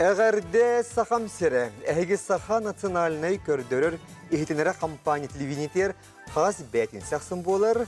Әгәрде сахам сірі, әйгі саха национальный көрдөрір ихтенері компания телевинитер қаз бәтін сақсын болар.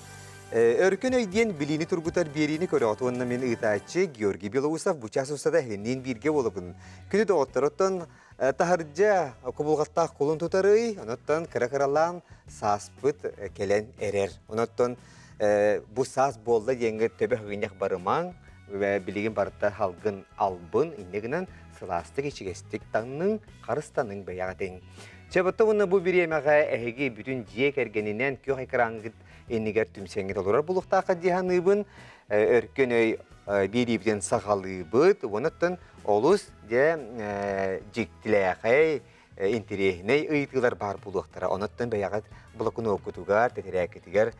Өркін өйден біліні тұргутар беріні көрі отуынна мен ұйтачы Георгий Белоусов бұчас ұстада хеннен бірге болыбын. Күні доғыттар оттан тахарджа құбылғаттақ қолын тұтары, оноттан кірі-кіралан саспыт келен әрер. Оноттан бұ сас болды денгі төбі ғынек барымаң, білеген барытта халғын албын, иннегінен сыластық ечігестік таңның қарыстаның баяғатың. Чабытты оны бұл бір емаға әйге бүтін жиек әргенінен көк айқыраңғыд енігер түмсеңгет олырар бұлықтақы дияныйбын, өркен өй беребден сағалыбыд, оныттын олыс де жіктіләқай интерегіней ұйтылар бар бұлықтара. Оныттын баяғат бұлықын оқытуғар, тәтерәкетігер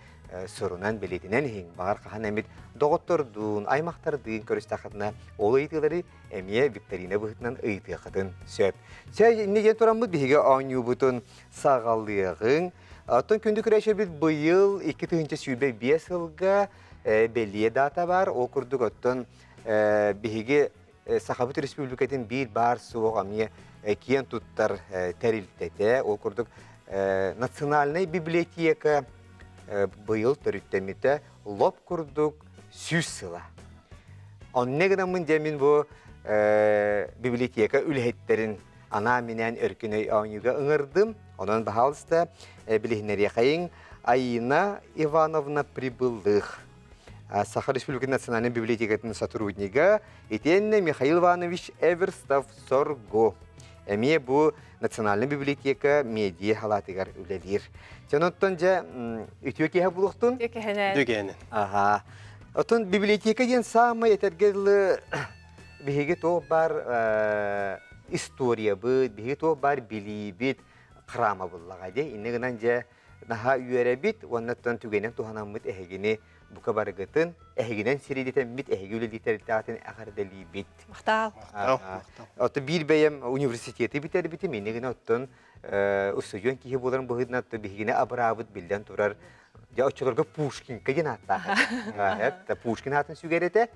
сұрынан білетінен ең бағар қаған әмет доғыттырдың, аймақтардың көрістақытына ол ұйтылары әмие Викторина бұғытынан ұйтықытын сөп. Сәй неден тұрамыз бейге ауыны бұтын сағалығың. Аттын күнді күрәші біз бұйыл 2-тігінші сүйбе 5 жылға белие дата бар. Ол күрдік оттын бейге Сақабыт Республикатын бір бар суық әмие кен тұттар тәрілтеті. Ол күрдік национальный библиотека бұйыл түріттеметі лоп күрдік 100 сыла. Оннегінамын демін бұл библиотека үлхеттерін ана менен өркіні ауынуға ұңырдым. Онын бағалысты білігінер яқайын Айна Ивановна прибылдық. Саха Республика Национальной библиотекатын сотруднига етенне Михаил Иванович Эверстов Сорго. Әме бұл Национальный библиотека медиа халатығар үлелер. Жаноттан жа үтіөкеге бұлықтың? Дүгенін. Аха. Отын библиотека ден самы етергерлі бігеге тоқ бар история бұд, бігеге тоқ бар білі біт, қырама бұллаға де. Иннегінен жа наға үйері біт, оннаттан түгенен туғанамыд әхегіне бұқа барығытын, әхегінен сиридетен біт, әхеге өлелеттерітатын әғардалі біт. Мақтал. Отты бір бәйім университеті бітер бітім, иннегіне оттын ұсыйон кейі боларын бұғыдын атты бігіне абырабыд білден тұрар. Ja, очолорга Пушкинка денатта. Это Пушкин хатын сүгереті.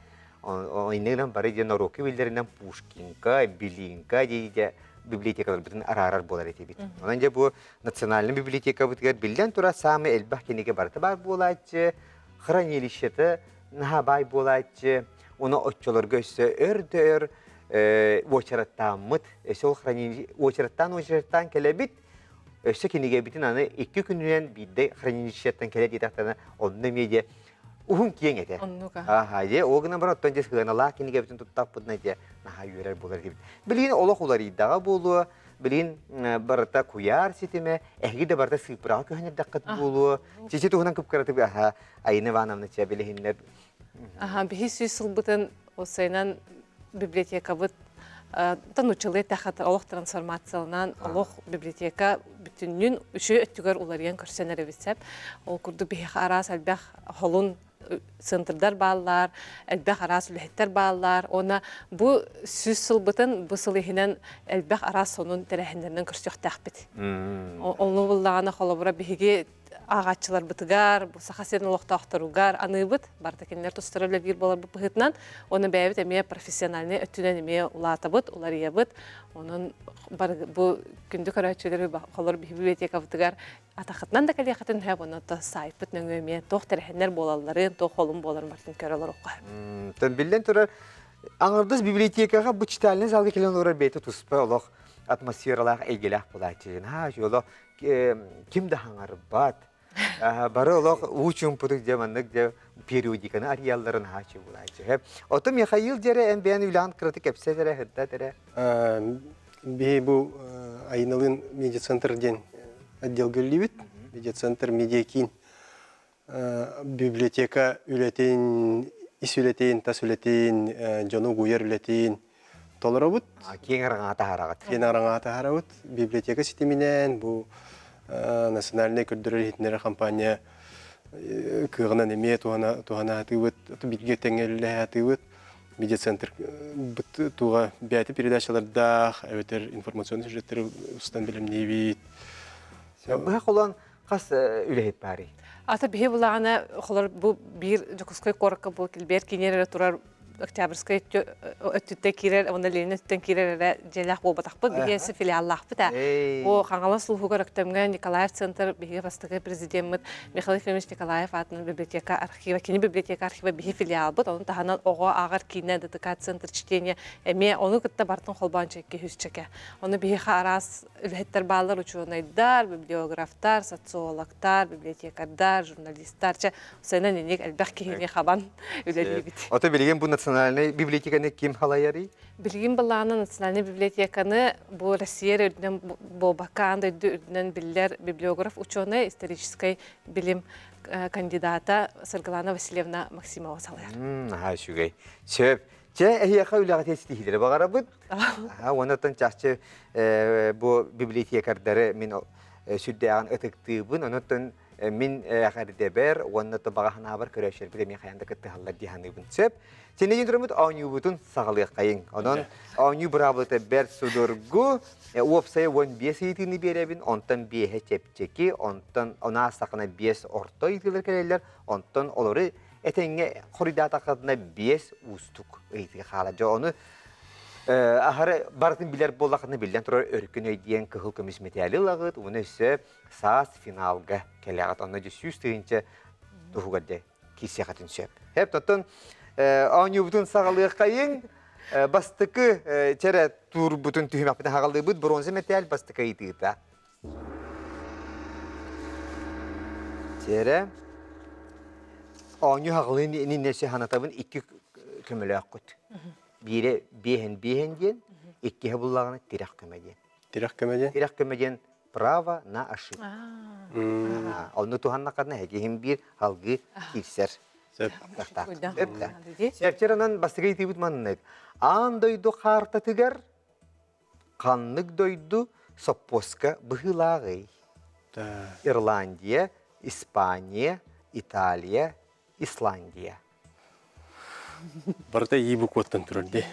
Иннегінен бары де Нароки білдерінен Пушкинка, Билинка дейде библиотекалар бітін арарар болар еті біт. Онан же бұл национальный библиотека бітігер білден тұра самы әлбақ кенеге барты бар болайчы, хранилищеті наға бай болайчы, оны очолорга өсі өрді-өр очараттан мұт, сол очараттан келе біт, өсі кенеге бітін аны 2 күнінен бидді хранилищеттен келе дейдақтарына онны меде ұғын кейін еті. Оннуға. Оғынан бар оттан жес ғанала кенеге бітін тұттап бұдына де наға үйерер болар деп. Білген олық олар иддаға болуы, білген барыта куяр сетеме, әгі де барыта сыпырақ көхінер даққат болуы. Чеше тұғынан көп қаратып, Айна Ивановна ча білігінлер. Бігі сүйсіл бұтын осайынан библиотека бұт танучылы тәхат олық трансформациялынан олық библиотека бүтіннің үші өттігер оларген көрсенер өбісеп. Ол күрді бігі арас әлбәқ холын центрдар баллар, әлбәқ арас үліхеттер баллар. Оны бұ сүз сыл бұтын бұ сыл ехінен әлбәқ арас сонын тәрәхіндерінен көрсек тәқпет. Олны бұллағаны қолабыра бігі ағатчылар бұтығар, сақасерін олықта ақтаруғар, аны бұт, бардакенлер тұстыры білер болар бұл бұғытынан, оны бәйбіт әме профессиональный өттінен әме ұлата бұт, олар ие бұт, оның бұл күнді көрәтшілері қолар библиотека бұтығар атақытынан да кәлі қатын әп, оны сайып бұт нөңі әме тоқ тәрәхендер болаларын, тоқ қолым боларын бартын көрілер оққа. Білден тұрар, аңырдыз библиотекаға бұл читалінен залғы келен олар бәйті тұспа олық атмосфералақ әйгеләқ болайчын. Кімді хаңар бат? Бары олық ұчын бұтық демандық де периодиканы арияларын хачы болайчы. Оты Михаил дере әмбиян үлан қыраты кәпсе дере, хыдда дере? Бей бұл Айналын медиацентрден отдел гөлі бит. Медиацентр медиакин библиотека үлетейін, ис үлетейін, тас үлетейін, жону гуер үлетейін толыры бұд. Кейін араңата харағат. Кейін араңата харағат. Библиотека сетеменен бұл национальный күрдірі хетінері компания кығынан еме туғана атығыт, бітге тәңелі атығыт, медиацентр туға бәйті передачалардақ, әветер информационный сюжеттері ұстан білім небейт. Бұға қолан қас үләйт бәрі? Ата бігі бұлағына қолар бұл бір жүкісқой қорыққа бұл келбер кенері тұрар Октябрьская өттүттен кирер, оны Ленин өттүттен кирер желах болбатақпы, бігесі филиаллақпы та. О, қаңала сұлғығыр өктемген Николаев центр, бігі бастығы президентміт Михаил Ефимович Николаев атының библиотека архива, кені библиотека архива бігі филиал бұд, оның тағанан оға ағар кейіне ДТК центр чтения, әме оны күтті бартын қолбан чекке хүсчеке. Оны бігі арас үлхеттер балар ученыйдар, библиографтар, социологтар, библиотекардар, журналисттар, сәнен енек әлбәқ кейіне қабан үлелі бит. Ото билген бу национальный библиотеканы ким халайары? Билгин баланы национальный библиотеканы бу Россия өрдүнөн Бобакан өрдүнөн биллер библиограф, ученый, исторический билим кандидата Саргалана Васильевна Максимова салар. Ха шугай. Сөп. Че эхияка үләгә тестихиләре багара бит. Онотон чачы бу библиотекардары мин сүддәгән этектибин, онотон мин ахарда бер, онотон багана бар көрәшер биле мен хаянда китте халлар диханыбын. Сөп. Сене йөндөрмөт аунюбутун сагалык кайын. Онон ауню бравыты бер судургу, опсая вон беситини беребин, онтон бехе чепчеки, онтон она сакына бес орто итилер келелер, онтон олары этенге хоридата кадына бес устук эйти хала жону ахары бартын билер боллакны билден турар өркүн өйдиен кыгыл көмүс метали лагыт уну өсө саас финалга келегат аны жүз тыгынча тугадде кисехатын сөп хеп тотон аунюбутун сагалык кайын бастыкы чере тур бутун түймөкпүтүн хагалды бут бронза металл бастыкы ыйтыта чере Ауню хағылын несі ханатабын екі көмілі аққыт. Бире бейін ден, екі бұллағына тирек көмеден. Тирек көмеден? Тирек көмеден право на ошибку. Оны туғанна қадына әкейін бір халғы кирсер. Сәпчеранан бастығы етебіт манынайд. Ан дойду қарта тігер, қаннық дойду соппоска бұғылағы. Ирландия, Испания, Италия, Исландия. Барта iyi букваттан турарди.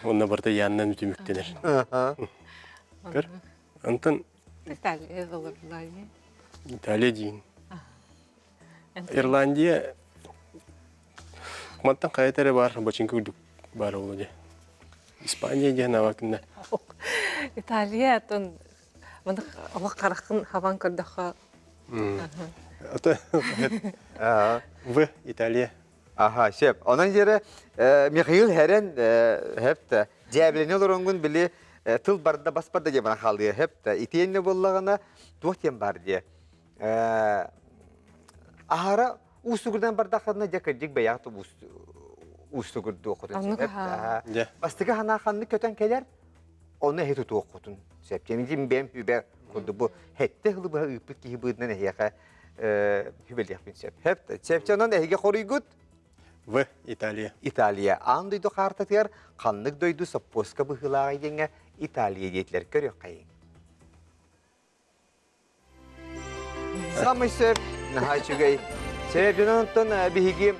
Онна барта яннан үтүмүктенер. Көр. Антон Италия золотой. Италия дейін. Ирландия Маттан кайтары бар, бочинки үрдүк бар олу. Испания дейін авакында. Италия тон мында Аллах каракын хаван көрдөкө. Ата В Италия. Аха, шеп. Онан жері Михаил Херен хепті. Жәбілене оларыңын білі тыл барда баспарда жебана қалды. Хепті. Итейінне боллағына дуақтен бар де. Ахара ұстығырдан барда қадына жекірдік бәяқты ұстығырды оқытын. Бастығы хана қанны көтен келер, оны хет ұты оқытын. Сеп. Жемізім бәм хүбә күрді бұл. Хетті ғылы бұға үпіт кейі бұдынан әйеқа хүбелдек бін сеп. Хепті. Сепчанан әйге қорый күт? В Италия. Италия. Ан дойду қартатығар, қанлық дойду саппоска бұғылаға денге Италия дейтілер көрек қайын. Самый сөп, нағай чүгей. Себебінен ұнтын бігі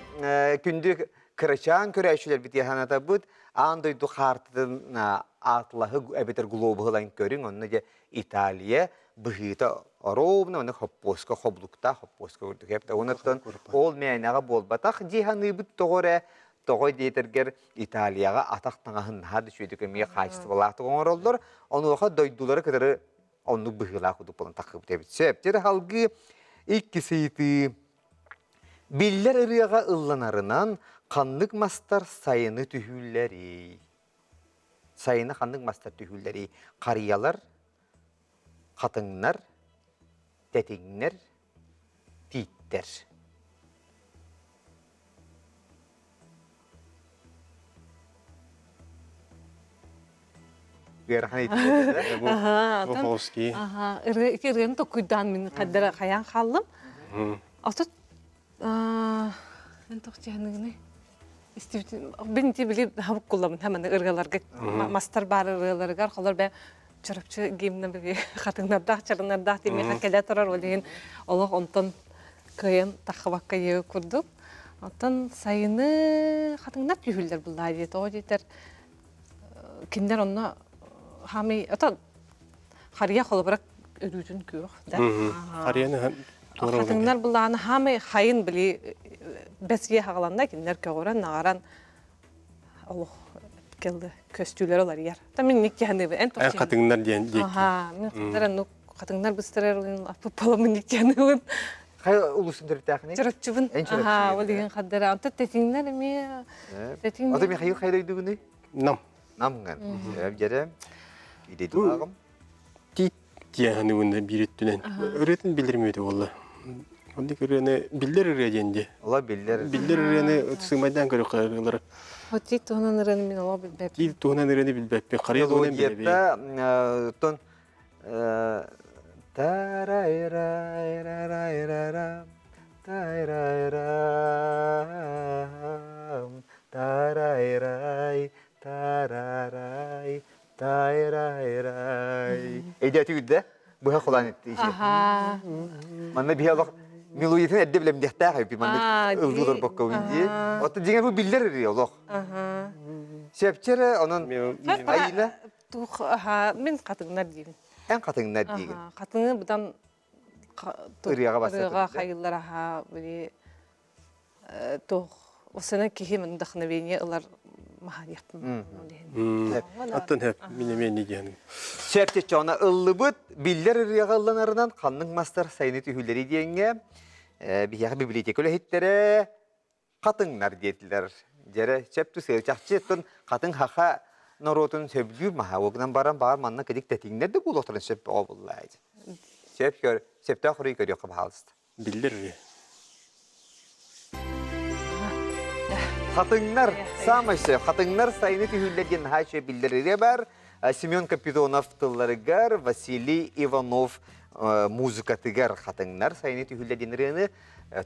күнді кірачан көрәшілер біті ханата бұд, ан дойду қартатын атлағы әбетер глобығылан көрін, онына де Италия бұғыта ровно, оны хоппоска, хоблукта, хоппоска көрдік. Хепті, онықтан ол мәйнаға болбатақ, диханы бұд тоғыры, тоғой дейтергер Италияға атақтаңағын хады шөйдік өмеге қайшысы болақты қоңыр олдар, оны оға дойдулары кідірі onu bıhıla kudup olan takıp tebit. Sebepleri halgı ikkisiydi. Biller ırıyağa ıllanarınan kanlık mastar sayını tühülleri. Sayını kanlık mastar tühülleri. Kariyalar, katınlar, tetinler, titler. Буховский. Ага, ырын токуйдан мен каддара каян калдым. Ата мен тохтяныгыны. Ben bilip havuk kullanım hemen ırgalarga master bar ırgalarga kalır ben çarapçı giyimden bir kadınlarda çarınlarda demeye hakele tarar oleyin Allah ondan kıyın takvakka yığ kurduk. Ondan sayını kadınlar tühüller bunlar diye o yeter. Kimler ona hami ata hariye kalabarak örücün kıyor. Hariye'nin Kadınlar bunlar hami hayın bili besiye hağlanda kimler köğüren nağaran олох келді көстүлөр олар яр. Та мен никяны бен Эн катыңнар диен дейт. Ага, мен катаран ну катыңнар быстырар аппала мен никяны. Хай улусын дөртәхне. Чырытчыбын. Эн чырытчы Ага, еді. ол деген каддара. Анта тетиңнер эме. Ата Михаил хайрайдыгыны. Нам. Намган. Жере. Идеди багым. Тит дияны унда бириттүнен. Өрөтүн билдирмейди болла. Онда көрөне билдер өрөденде. Ола биллер. Билдер өрөне сыймайдан көрө калар. Хотит тонан рен мен ала билбеп. Тит тугунан өрөне билбеп. Карыя тугунан билбеп. Мелодията тон тарайрайрайрайрайрам тарайрам тарайрай тарарай тарайрай. Эйдәти үддә бу хакылан итте. Ага. Манна биялык мелодиясын әдде беләм дихтә хәпи манна ылдылар бакка инде. Аты дигән бу биллер иде Аллах. Ага. Сепчере анын айына Тух, ага, мен катыңнар дейм. эн катыңнар диген. Ага, катыңы будан Ырыяга басады. Ырыяга хайылар ага, били тух, осына кихим вдохновение ылар махадияппын. Аттан хеп минемен диген. Сепче чона ыллыбыт биллер ырыягалланарынан канның мастер сайны түһүлләри дигәнгә бияга библиотека өләһеттере катыңнар диетиләр. Жере септү сыйчакчы тон катын хаха наротун сөбгү махавогнан баран бар манна кедик тетиңнер де булоктырын сеп обуллайды. Септа хурый көрү кабалыст. Билдер. Хатыңнар самашы, хатыңнар сайны түһүлләген хачы биллере бар. Семен Капитонов тылларыгар, Василий Иванов музыка тигәр хатыңнар сайны түһүлләгенрене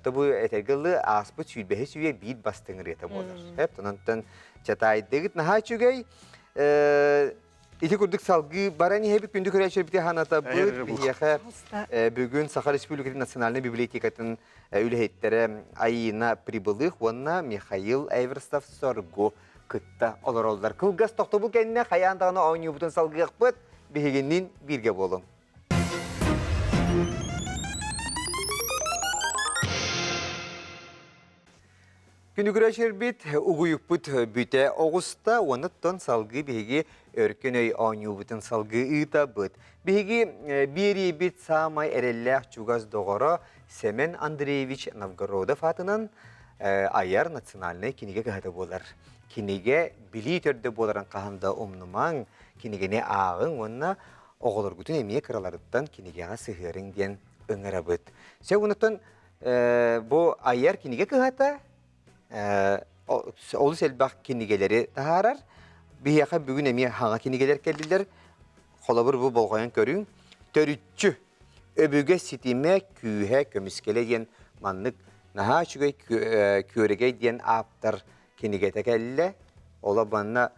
табу этергеле аспы сүйлбәһе сүе бит бастың рета булыр. Хәп тонтан чатай дегит нахачугай ити күрдүк салгы барани хәбит күндү көрәчә бите ханата бу бияха бүгүн Саха Республикасы национальный библиотекатын үләһеттере айына прибылых онна Михаил Эверстов соргу кытта олоролдар. Кылгас токтобу кенне хаяндагына ойню бутун салгык бит бигеннин бирге болун. Күнүгүрәшер бит угуюк бут бүте огуста онуттан салгы биги өркөнөй ойню бутун салгы ыта бут. Биги бири бит самай эреллах чугас догоро Семен Андреевич Новгородов атынан аяр национальный кинеге кахата болар. Кинеге били төрдө боларан каханда умнумаң кинегене агың онна оголор гутун эмие кыраларыттан кинегега сыхырың ден өңөрө бут. Се онуттан бу аяр кинеге кахата Олус elbaq kinnigeleri taharar. Biyaqa бүгін әме хаңа киннигелер келділер. Қолабыр бұл болғайын көрің. Төрүтчү өбіге ситиме күйе көміскеле ден маннық наға чүгей көрегей ден аптар киннигете келі. Ола банна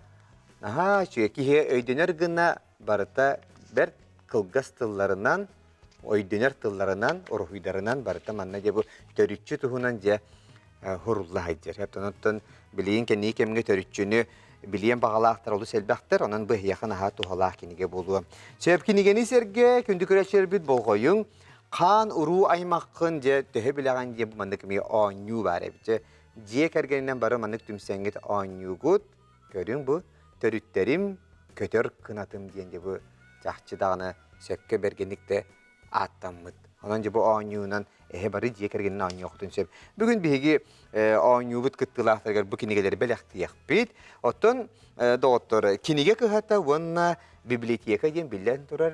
наға чүгей кихе өйденер гына барыта бір қылғас тылларынан, өйденер тылларынан, орхуйдарынан барыта манна де бұл төрүтчү тұхынан де Hurullah haydir. Hep ondan bileyim ki ne kemge törüçünü bileyim bağlahtır oldu selbahtir. Onun bu yakın ha tuhalah kinige bolu. Sebep kinigeni serge kündüküreçer bit bolgoyun. Kan uru aymakın je töhe bilagan je mandık mi anyu var evce. Je kergeninden barı mandık tümsengit anyu gut. Görün bu törütterim kötör kınatım diyence bu cahçı dağını sökke bergenlikte attamıd. Ondan bu anyunan bari diye kergenin anyu yoktu sep. Bugün bihigi anyu bit kıttılahtırgar bu kinigeleri belaktiyak bit. Oton doktor kinige kıhata vonna biblioteka diyen billen turar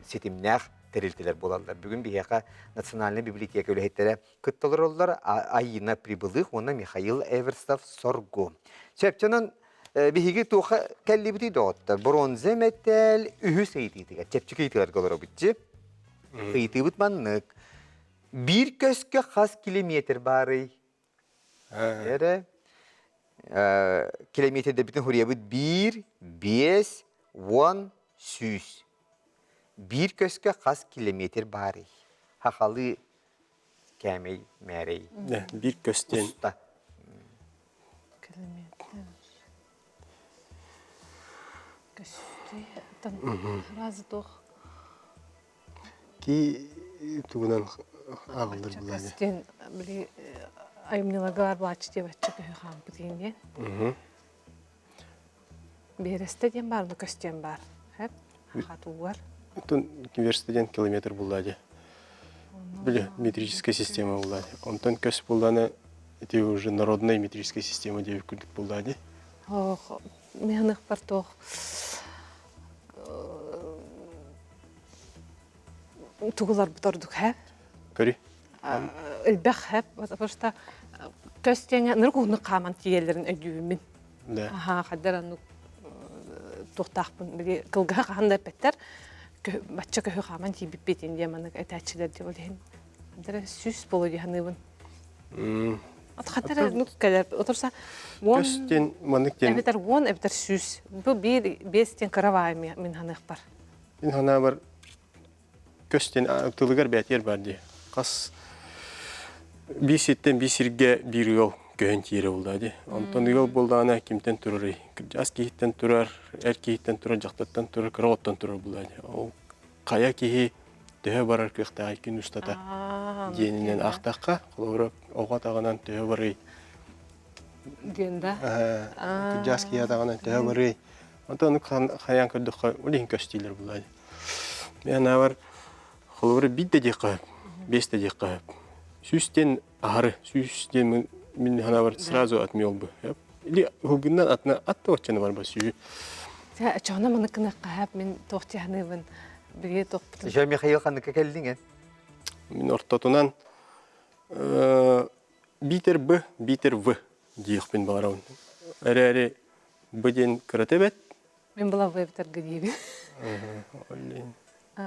sitimnaq teriltiler bolallar. Bugün bihika nasyonalny biblioteka ülehittere kıttalar oldular. Ayına pribılıq ona Mikhail Everstov sorgu. Sepçanan bihigi tuğa kelli biti doktor. Bronze metal ühü seyitiydiga. Çepçik eğitiler kalır bitçi. Eğiti bitmanlık. Bir köske has kilometre bari. Yere kilometrede bütün huriye bit 1, 5, 10, 100. Bir köske has kilometre bari. Hakalı kemey merey. Bir kösten. Usta. Kilometre. Köste. Razı doğ. Ki tuğunan ağıldır bulaydı. Kösten bili ayımlılar var bahçede bahçe köyü ham bu diyeyim. Бересте ден бар, көстен бар. Хеп, хатуар. Тон университеттен километр булады. Биле, метрическая система булады. Онтон көс буланы эти уже народная метрическая система деп күрдүк булады. Ох, механик бар тох. Тугулар бутордук хеп. Көри. Элбэх хеп, потому что көстен ныргуны каман тиелерин өдүүмүн. Да. Аха, хаддарану тухтахпын. Били кылга ханда петтер. Батча көхө каман тибиппетин деманы этачилер деп ойлойм. Хаддара сүз болу диханыбын. Хаддара ну калер. Оторса вон Көстен маныктен. эбетер вон эбетер сүз. Бу бир бестен каравай мен ханых бар. Мен хана бар көстен тылыгар бәтер бар ди. Кас бисеттен бисирге бир жол көн тире булды. Антон жол булдана кимтен турыр. Жас киттен турар, эркиттен турар, жактаттан турар, кыроттан турар булды. Ол кая кихи төһө барар кыхта күн устата. Денинен актакка, колорок ога тагынан төһө барый. Денда. Жас кия тагынан төһө барый. Антон хаян кырдыкка улин көстилер булды. Мен бар холоры битте дикка, бесте дикка. Сүстен ары, сүстен мен хана бар сразу отмел бы. Или хугыннан атна атточаны бар басу. Чана маныкына кахап мен тохтяхныбын. Биге тохпутун. Же Михаил ханныка келдиңен. Мен ортотунан битер Б, битер В диекпен бараун. Әре Бден кратебет. Мен була вебтер гыдиби.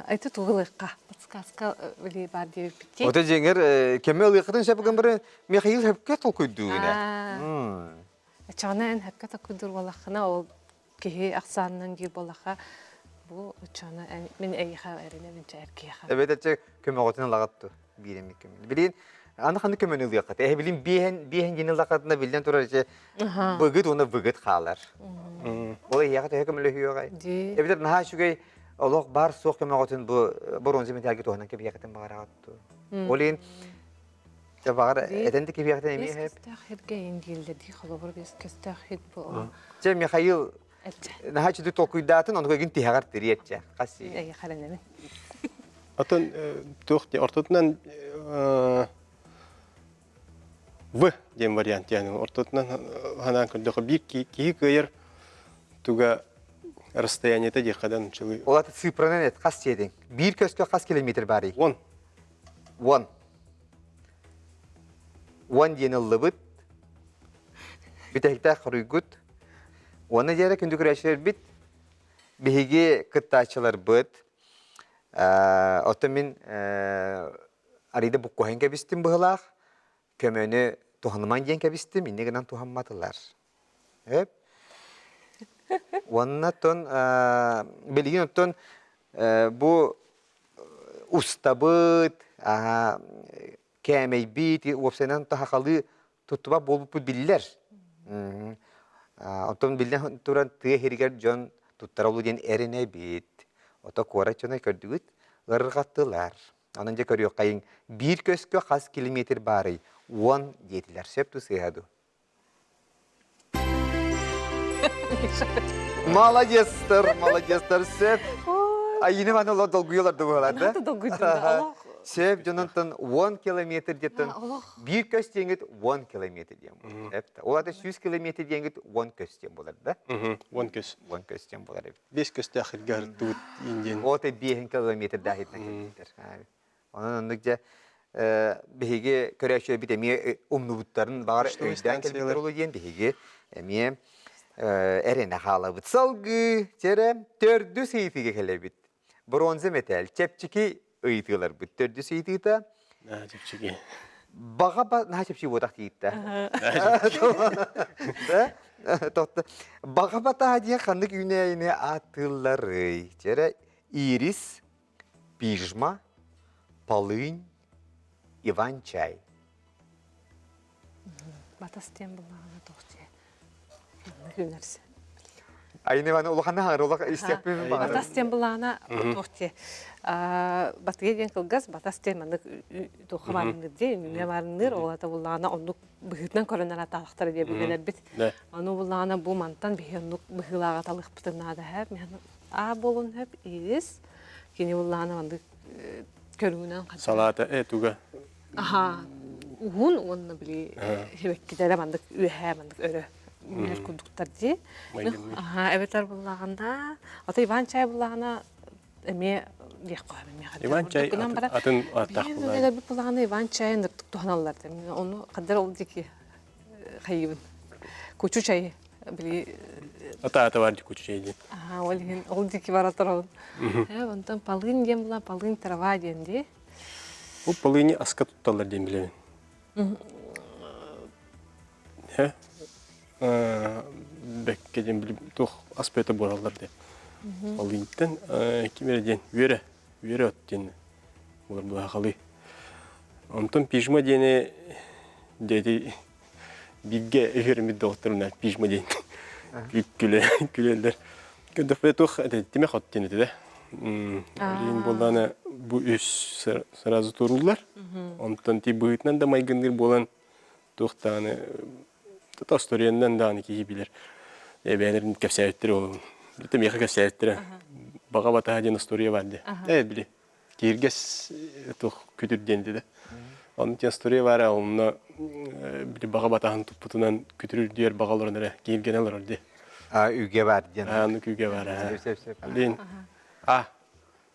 Это тугылыкка. Подсказка били бар деп битти. Ота жеңер кемел ыкырын шапыгын бир Михаил хепке толкуйдугуна. Чана эн хакка такудур балахына ол кеһи аксаннан ди балаха. Бу чана мен эйха эрене мен чаркиха. Evet açı kömөгөтүн лагаттı. Биремик kömel. Билин аны ханды kömөнү ылыкат. Билин биһен жени лагатына билден турар же. Быгыт оны быгыт халар. Ол яга та kömөлө хүйөгай. Ди. Evet наха шугай Олог бар соқ kömөгөтүн бу боронзы металге тоһунан кеп ягатын багараттı. Олин я багар эденди кеп ягатын эми хеп. Тахирге индилде ди холобор бес кестахит бу. Же Михаил Элче. наха чүдү толкуйдатын оны көгүн тиягар тириетче. Касси. Эй халенеме. Атын тохти ортотунан В дем вариант яны ортотунан хана кырдыкка бир ки кыйыр туга расстоянието декадан чылы. Олар цифраны нет, кас седин. Бир көскө кас километр бары. 10. 1. 1 ден ыллыбыт. Битекте кырыгыт. Оны жере күндүк рәшер бит. Биһиги кыттачылар быт. Отомин ариде бу коһен кебистим быһлах. Көмөнү туханман ден кебистим, иннегенен туханматылар. Эп. Оннатон билген оттон бу устабыт, кемей бит, опсенен тахакалы тутуба болуп биллер. Оттон билген туран тыхиргер жон туттаралу ден эрене бит. Ото корачына көрдүгүт, ыргаттылар. Анан же көрүк кайын бир көскө кас километр бары. 10 детилер септу сыяду. Молодецтер, сеп. Айыны маны олар долгуялар дугаларды. Надо долгуйдум. Сеп жононтон 10 километр деттен. Бир көс деңгит 10 километр дем. Эпта. Оларды 100 километр деңгит 10 көс дем болар да. 10 көс. 10 көс дем болар. 5 көс тахиргар тут инден. Ота 5 километр дахитен кетер. Онан ондукча биһиге көрөчө бит эми умнубуттарын бар өйдөн келбелер болу диен биһиге эми эрене халабыт салгы тере төрдү сейтиге келебит. Бронза металл чепчики ыйтылар бит төрдү сейтита. Чепчики. Бага на чепчи бодак дейта. Да? Тотта. Бага бата дия хандык үнэйне атыллары. Тере ирис, пижма, полынь, иван-чай. Батастен булагына тохте. Күнерсе. Айны баны улахана харылак истеппен бар. Батас тем булана тохте. Батыген кылгас батас тем аны тухабарны де, не барныр олата булана онну быгытнан коронара талактар деп билер бит. Аны булана бу мантан бихеннук быгылага талык битнада хәп мен болун хәп ирис. Кини булана аны көрүнөн кат. Салата туга. Аха. Угун онны били хебек китере мандык үһә мандык өрө. Мер кудуктар ди. Аха, эбетер буллаганда, ата Иван чай буллагана эме дияк кой эме хат. Иван чай атын атак булган. Эме бит буллагана Иван чай ныртык туханалар да. Оны кадер ол дики хайыбын. Кучу чай били Ата бар ди кучу чай ди. Аха, ол дики бара турабын. Онтан палын дем була, палын трава денди. Бу палыны аска тутталар дем билем. Беккеден билip тух аспета боралар де. Алынтан кимерден вере оттен. Булар буга калы. Онтон пижма дене деди бигге эфирми докторуна пижма ден. Күлелер. Көдөфе тух теме хоттен де. Лин болдана бу үс сразу турулар. Онтон ти быйтнан да майгындыр болан тухтаны Та историяндан да аны кии билер. Бәнерин кәпсәйттер ол. Битем яха кәпсәйттер. Бага бата хадин история бар ди. Били. Киргес тух күтүрден диде. Аны тен история бар, онна били бага батаһын тупутунан күтүрүр дияр багаларына кийилгенелер ди. Үйге бар ден. Аны күгө бар. Лин.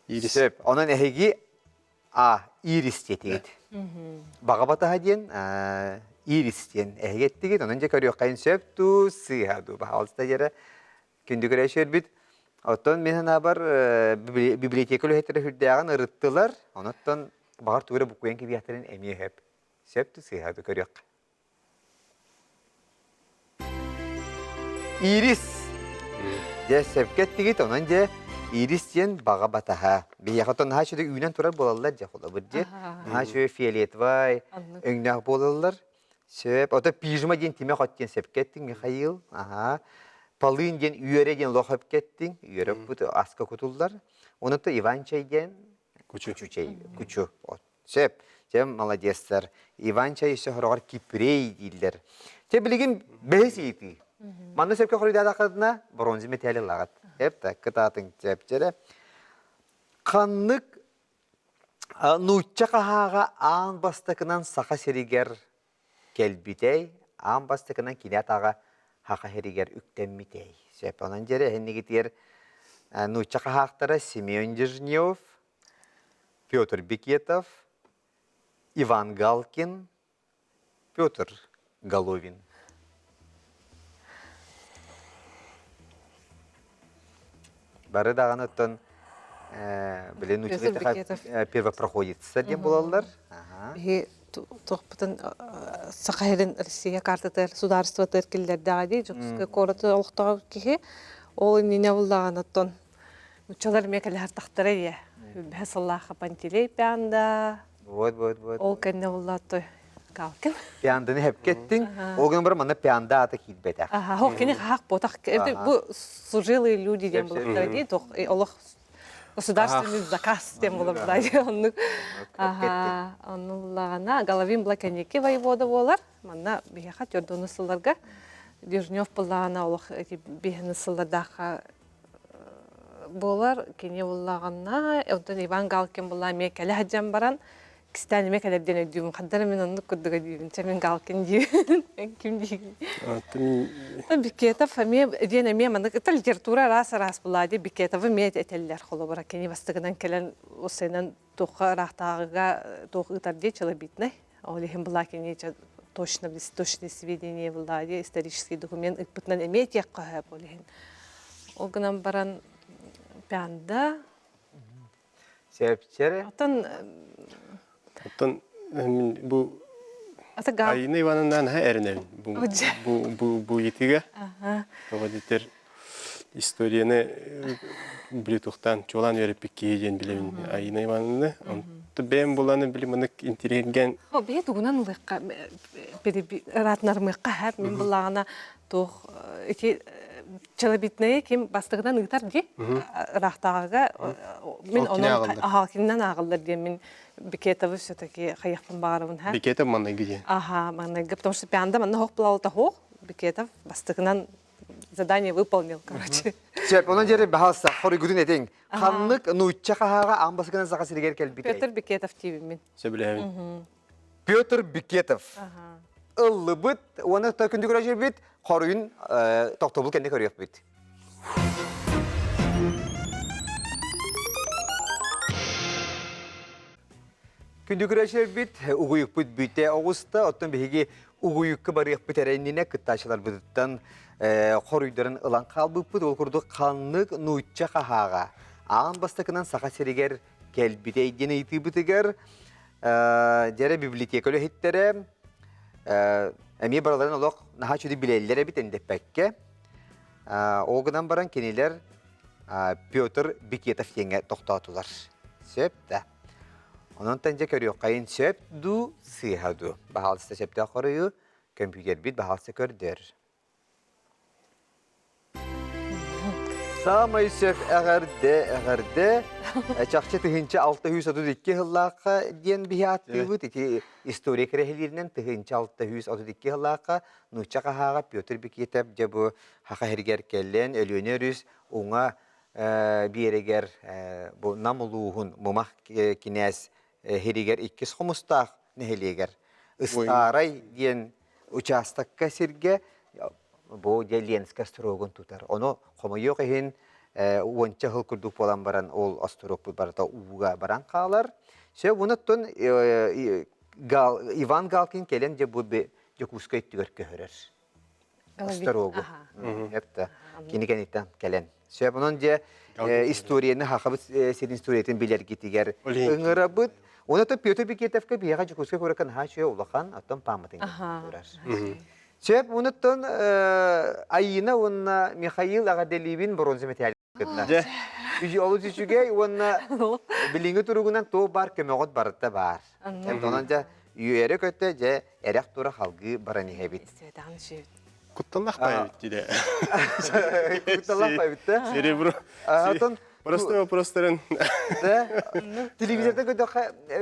Ирис. Онан эһиги ирис тетигит. Бага бата хадин иристен әгеттігет, онын же көріқ қайын сөпту, сыйхаду. Бағалыста жері күнді көрәшер бит. Оттан мен бар библиотекалы хеттері хүрдіяған ұрыттылар. Оныттан бағар туғыры бұқуен ке бияқтарын әмей хөп. Сөпту, сыйхаду көріқ. Ирис. Же сөпкеттігет, онын же иристен баға батаға. Бияқтан наға шөді үйнен тұрар болалар же қолы бір же. Наға шөді фиолетвай, өңнақ болалар. Сөп, ота пижма ден тиме қаттен сөп кеттің, Михаил. Палын ден үйере ден лоқып кеттің, үйере бұд аска күтілдер. Онытта Иван чай ден күчу чай, күчу. Сөп, жем молодецтер. Иван чай үші құрағар кипрей дейділер. Те білеген бәйс ейті. Манда сөпке құрыйдады қадына бронзы металі лағат. Епті, кытатын сөп жері. Қаннық нұтча қағаға аң бастықынан сақа серігер келбитей, ам бастыкынан кинят аға хақа херигер үктеммитей. Сөп, онан жері әнігітер нұйчақа хақтары Семен Дежнев, Петр Бекетов, Иван Галкин, Петр Головин. Бары дағаны өттін білен нұйчақа первопроходится дем болалар. Тоқпытын Сақайрын Россия картатыр, сударство тәркелдер дағады, жоқсызғы қораты олықтағы кеге, ол нене болдаған оттон. Нүтчалар мекәлі артақтары е. Бәс Аллаха пантелей пәнда. Ол кәнне болдады қалкын. Пәндіні әп кеттің, ол күн бір мұны пәнда аты кейтбәді. Ол кәне қақ ботақ. Бұл служилые люди дем болдады дейді, олық государственный заказ тем было брать. Он лагана Головин Блаканики воевода волар. Манна бияха тёрдоны сылларга. Дежнев пылана олох эти бияны сылладаха болар. Кене лагана. Онтан Иван Галкин була мекеле хаджан баран. Кистани мекеле ден өдүм. Каддар мен онны куддуга дүйүн. Мен Галкин дүйүн. Ким дүйүн? Бикетов мен ден мен манда литература раз булади. Бикетов мен этеллер холо бара. Кене бастыгынан келен осенен тоқа рахтагыга тоқытар де челобитне. Олехин була кене точные сведения булади. Исторический документ ипытнан эмет якка олехин. Олгынан баран пянда. Сепчере. Оттан бу айны Иванынан әрінен бу етіге. Тоғадетер историяны білі тұқтан чолан өріп кейден білемін айны Иванынды. Бәйім боланы білім мұны интереген. Бәйі тұғынан ұлыққа, ратнармыққа әп, мен бұлағына тұқ, Челобитные ким бастыгынан ытар ди. Рахтагага мен Ол кине onun агылдар. киннен агылдар ди мен Бекетовы все-таки хаяхпын багарыбын ха. Бекетов манна где? Маннайга, потому что пианда манна хох плаута хох, Бекетов бастыгынан задание выполнил, короче. Сөп, онан жері бағалса, қоры күдің етің. Қанлық нұйтча қағаға амбасығынан заға сіргер кәлбітей. Петр Бекетов тиви мен. Сөбіләбін. Петр Бекетов. Ұлы бұд, оны күнді көрі жер бұд, қорыйын тоқтобыл кәнде көрек бұд. Күнді көрі жер бұд, ұғыйық бұд бұдте оғыста, оттан бейге ұғыйыққы барық бұд әрәйніне күтташылар бұдыттан қорыйдарын ұлан қалбып бұд, ол күрді қанлық нұйтча қағаға. Ағын бастықынан сақа сіргер кәлбітей дені еті бұдығыр, Жәрі библиотекөлі хеттері, әме бараларын олық наға чөді білелері біт әндеппәкке. Оғынан баран кенелер Петр Бекетов еңе тоқтатулар. Сөп да. Onun tence körüyor kayın söp du sığadu. Bahalsı söpte koruyor. Kompüter bit bahalsı kördür. Samay söp əğərdə. Çaqçı tıhınca 632 hıllaqa diyen bihatı bu. İstorik rehliğinden tıhınca 632 hıllaqa. Nuçaqa hağa Pötr Biketov bu haqa herger kellen ölünerüz. Ona bir eger bu namuluğun mumaq kines heriger ikkis xomustaq neheliger. Istaray diyen uçastakka sirge bu Jelenska strogun tutar. Onu xomoyoq ehin onca hıl kurduk bolan baran ol astrok bu barata uga baran qalar. Şö bunutun Ivan Galkin kelen je bu Jakuska ittiger köhörer. Astrogu. Hepta kinikenitten kelen. Şö bunun je istoriyeni haqabıt senin istoriyetin biler gitiger. Ingırabıt Onu da Pötr Beketov'ka bir yağa Jakuska korakan ha şö ulaqan attan pamatin turar. Şöp unutun ayına onna Mikhail Agadelivin bronze medal kıtna. Ücü olucu çünkü onna bilingi turugunan to bar kömeğot barıtta bar. Hem donanca üyere kötü je erek tura halgı barani hebit. İstedan şey. Kuttalaq bayı bitti de. Kuttalaq bayı bitti. Cerebro. Просто вопростарын. Да. Телевизорда kötü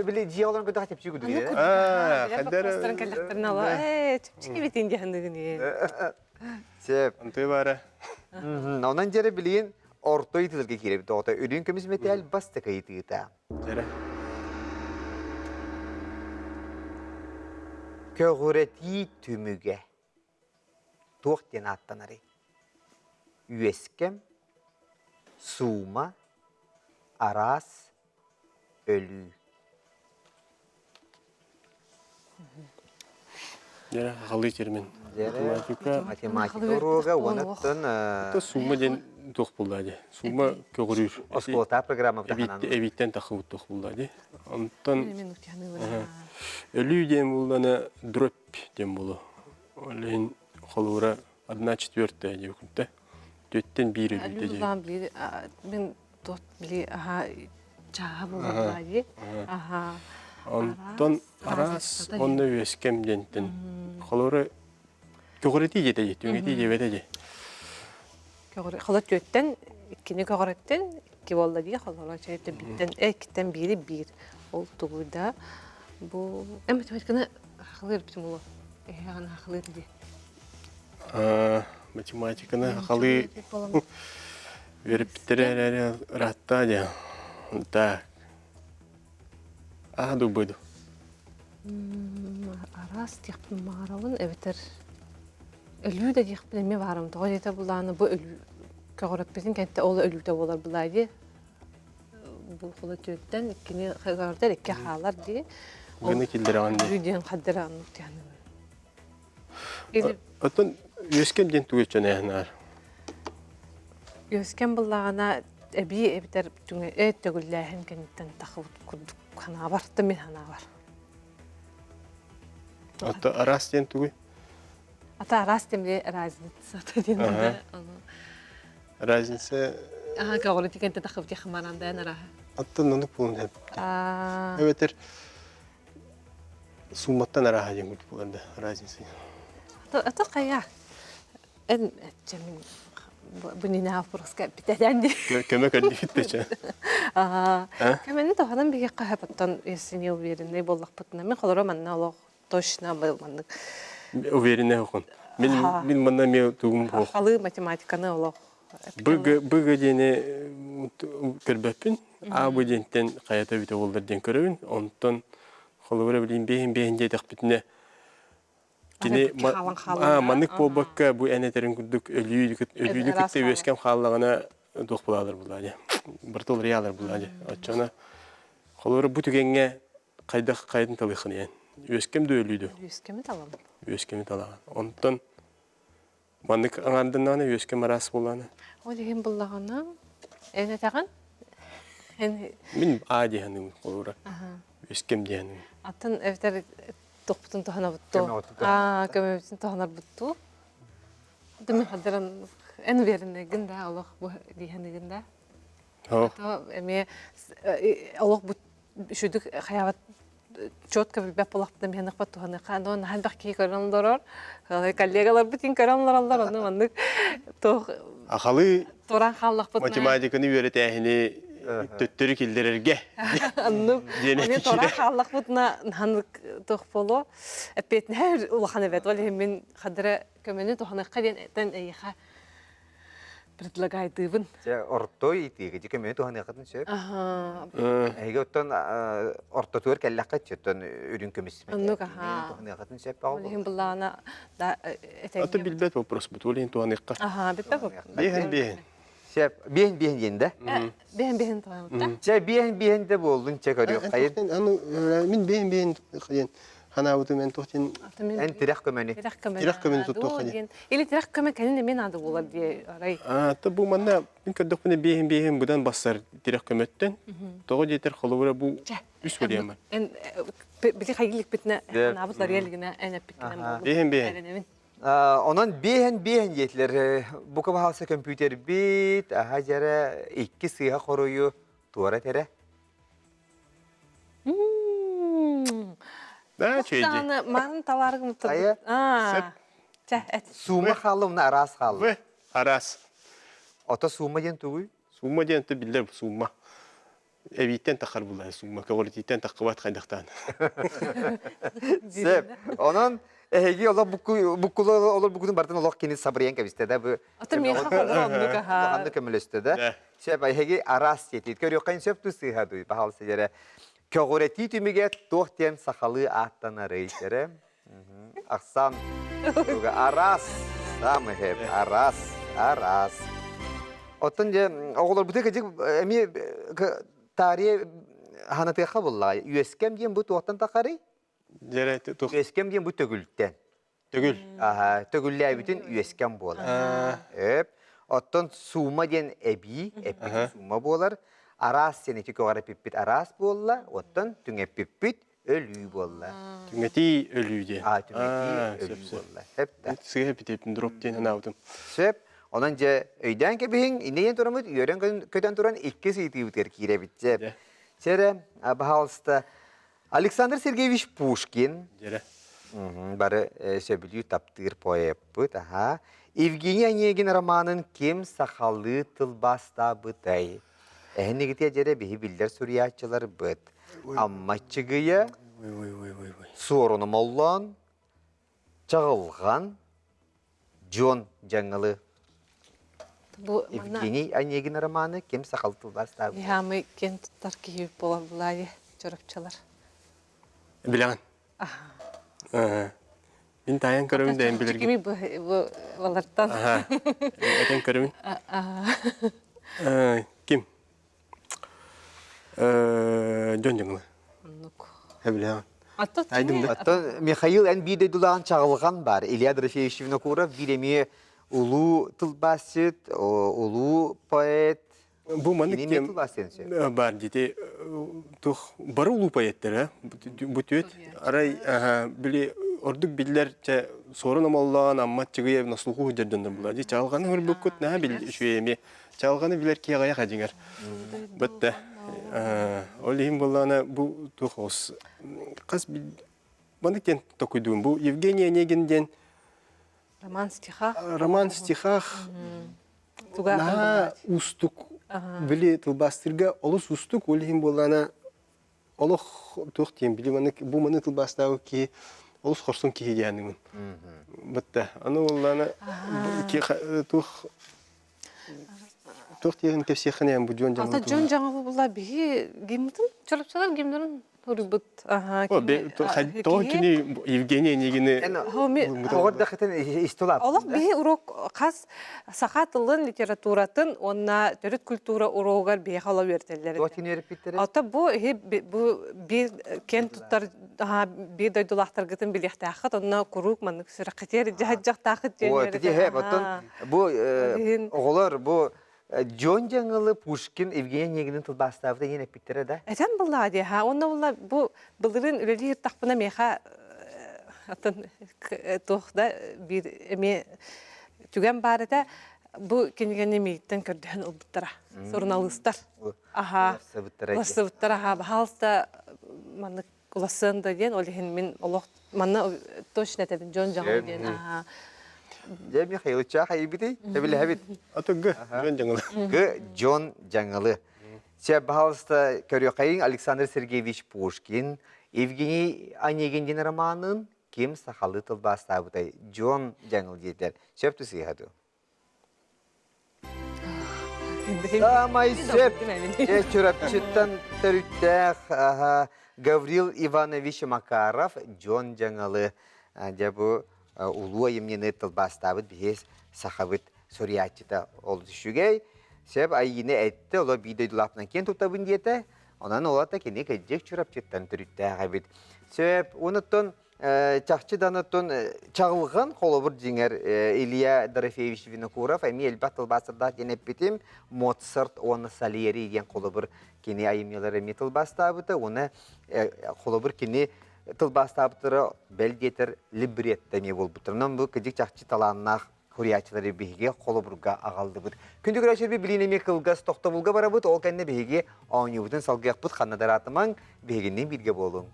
bile ciğalan kötü tepsi güdü. Хаддар. Постаран каллахтарна ала. Чички битин жахандыгын. Сеп. Анты бара. Ondan jere bilin ortoy tılgı kirip doğta ürün kömüz metal bastı kayıtıta. Jere. Köğüreti tümüge. Tuğten attanarı. Üeskem, Suma, Aras, Ölü. Jere halı termin. Matematika uruga onattan To suma den toq buldadı. Suma köğürür. Oskolta programı bırakınan. Evitten taxıvut toq buldadı. Ondan ölü den buldanı drop den bulu. Olehin xolura 1/4 diyordu. 4'ten 1 ölü dedi. Ben dot bili aha çaha bulmadı. Aha. Ondan Aras onu üeskem dentin. Xolura köğüreti yedi, tüngeti yedi. Xalat götten ikini köğüretten iki bolla diye xalara çayıpta bitten ekten biri bir oldu da bu matematikana xalar bitim ola. Yani xalar diye. Математиканы халы веріп бітірер ратта де. Так. Аду бұйду. Арас тияқпын мағаралын, әбетер өлі де тияқпын әме барым. Тоға жета бұланы бұл өлі көғырат бетін кәнтті ол өлі де болар бұлайды. Бұл қолы төттен ikini қағардар, екі қалар де. Бұны келдіраған де. Үйден қаддыраған ұқтияны. Оттан өскем ден түгетчен әйінар. Өскен бұлағына әбі әбітер түңе әт төгілләхін кәнеттен тақып күрдік. Хана бар, мен хана бар. Ата Арас ден түге? Ата Арас демде разница. Разница... Ага, көғылы текенті тақып текімаранда ән араға. Ата нұнық болын әп. Әбетер суматтан араға ден күрдік боларда разница. Ата қая? Ән әтчемін bu nina fırska biteden di. Köme kölüyütte. Kemeni tohadan bir kahapattan esini uverinde bollak putna. Men kolora manna olaq точно bilmandık. Уверенне хокон. Мен мында ме тугум хок. Halı matematikаны olaq. Быгы дене көрбөппүн. А бу дентен каята бите болдыр ден көрөбүн. Онтон холовра билин бehen дедик битне. Кини манык болбакка бу энетерин күрдүк өлүйлүк кытты өскем халлагына докпулалар булады. Бир тол реалар булады. Ачана холовра бу түгенге кайдын талыхын ен. Өскем дө өлүйдү. Өскеми талаган. Онтон манык аңардынан өскем арас буланы. O деген буллагана эне таган Мен А дегеним холовра. Өскем дегеним. атын эвтер топутун тохана бутту. Көмөбүтүн тоханар бутту. Демен хадыран эн верине гинде алох бу дегенигинде. То эме алох бу шүдүк хаябат четко билбеп болактын мен акпат туханы кандон халбак ки көрөндөрөр. Коллегалар бүтүн көрөндөр алдар аны мандык. То Ахалы Торан халлак бут. математиканы үйрөтәһине төттөрү килдерерге. Анны аны торан халлак бутна хандык тохполо. Эпетне һәр улахан бет вали мен хадра көмөнү туханы каден этен эйха предлагайтыбын. Же ортой итиге же көмө туханы якатын сөп. Эге оттон ортотур келлакка чөттөн үрүн көмүс. Анны Туханы якатын сөп багы. Вали буллана да этен. Аты билбет вопрос бут. Олин туаныкка. Битпе. Бehen. Сөп биен енде. Бен тоямта. Же биен де болдун че көрүп кайын. Аны мен бehen кайын. Хана уту мен тохтин Эн тирах көмөнү. Тирах көмөнү туттук кайын. Или тирах көмөн канен мен ады болар ди арай. Та бу манна мен көрдөк мене бehen будан бассар тирах көмөттөн. Того жетер холовра бу үс көрөм. Эн били хайгилик битне набытлар ялгына эне биткенем болду. Бehen. Онан биен етлер бу кабалса компьютер бит, хажара 2 сыйга корую туара тере. Да, чейди. Аны марын таларыгым тур. Ая. Сума халымна арас халым. Вэ, арас. Ото сума ден тугуй. Сумма ден ты билдер сумма. Эвиттен тахар булай сумма, кагоритен тахкыват кайдактан. Сеп. Онан эги ола буккулы олар букудун бартын олак кени сабриен кебисте да бу. Аты мен хакылы оннука ха. Ханды көмөлөстө да. Сеп эги арас жетит. Көрөк кайын сеп тусы хадуй. Бахал сежере. Көгөрети түміге тоқтен сақалы аттана рейсері. Ақсан. Арас. Самы хеп. Арас. Оттан же, оғылар бұты кәжік әме тарие ханатыға болла. Үйескем ден бұт оқтан тақары? Үйескем ден бұт төгілттен. Төгіл. Төгілі әбітін үйескем болар. Оттан сума ден әбі сума болар. Aras seni ki kogara pipit aras bolla, ottan tünge pipit ölü bolla. Tüngeti ölüydü. Tüngeti ölü bolla. Hep de. Sığı hep tepin drop diyen anavdım. Sep, onanca öyden kebihin, ineyen duramut, yören köten duran iki siti uter kire bitse. Sere, bahalsta Alexander Sergeyevich Pushkin. Jere. Barı söbülü taptır poeput, aha. Evgeniy Onegin romanın Kim Sakallı Tılbasta Bıtay. Ehne gittiğe jere bihi biller Suriyaçılar bıt. Amma çıgıya sorunum olan çağılgan John Jangalı. Bu Evgeniy Onegin romanı Kim Sakallı Tılbasta Bıtay. Yağmı ken tutar ki bulayı çorapçılar. Bilen. Ben tayan körümün de en bilirgin. Kimi bu valardan. Eten körümün. Kim? John Jangalı. Bilen. Atto. Hatta Mikhail en bir de dulan çağılgan var. İlyad Rafeyevичевна Kura bilemi ulu tılbasit, ulu poet. Bu manık kim? Var dedi. Tuh barı ulu poetler. Bu tüet. Aray bile orduk biller sorun amallan amma çıgıya nasıl hujjardan buladı. Çağılganı hır bukut ne bil şu yemi. Çağılganı bilir ki gaya hacınger. Bitti. Olihim bulana bu tuhos. Kas bil manık tokuyduğum bu Evgeniy Onegin Роман стиха. Роман в стихах. Туга на устук били тылбастырга олус устук олихин болана олох тух тем били маны бу маны тылбастау ки олус хорсон ки дияның. Битте. Аны оллана ки тух теген кепсехне бу жон Алта жаңы. жон жаңы була бии гимтин чалапчалар гимдерин урубут. Ага. О, то кини Евгения Негини. Оғырда қытын истолап. Олық бии урок қас сақатылын литературатын, онна төріт культура уроғар бии қала бертелері. Туатин өріп біттері? Алта бу бир кен туттар бир дойдулақтар гытын билехті ақыт, онна құрук манық сүрі қытер жақ тақыт О, тіде хеп, оттон, бұл оғылар, бұл Джон жаңылы Пушкин Евгения Негинин тылбастауыда ене біттері да? Әтен бұлла де, онна бұлла бұл бұлырын үлелі тақпына меха атын тоқда бір эме түген бары да бұл кенеген емейттен көрден ұлбыттыра, сорналыстар. Аха, ұласыбыттыра, бағалыста маны ұласында ден, олығын мен олық, маны точно әтебін Джон жаңылы ден. Де Михаил Чаха ебіді, әбілі әбіт. Аты жон жаңылы. Джон жаңылы. Сәп бағалыста көріқайын Александр Сергеевич Пушкин, Евгений Онегин романын кем сақалы тылбастауыдай Джон жаңыл дейдер. Сөп түсі ғаду. Самай сөп. Чөрапчыттан түріттәқ Гаврил Иванович Макаров Джон жаңылы. Бұл улуа емнені тылбастауыд бейес сақабыд сориятчыта олды шүгей. Сөп айыны әтті, ола бейді дұлапынан кен тұтабын дейті. Онан олата кене кәджек чөрапчыттан түріттәқ әбіт. Сөп, оныттон чақчыдан оттон чағылған қолыбыр жеңер Илья Дорофеевич Винокуров, әме әлбәт тылбастырда денеп бетім, Моцарт, оны Сальери деген қолыбыр кене айымелері ме тылбастабыды, оны қолыбыр кене тылбастабыдыры бәлдетір либреттәме бол бұтырынан бұл кәдек чақчы таланнақ Хурячылары бейге қолыбырға ағалды бұд. Күнді көрәшер бі білінеме қылғас тоқта бұлға бара бұд, ол кәнне бейге ауын еудің салғақ бұд қаннадар атыман бейгеннен бірге болуң.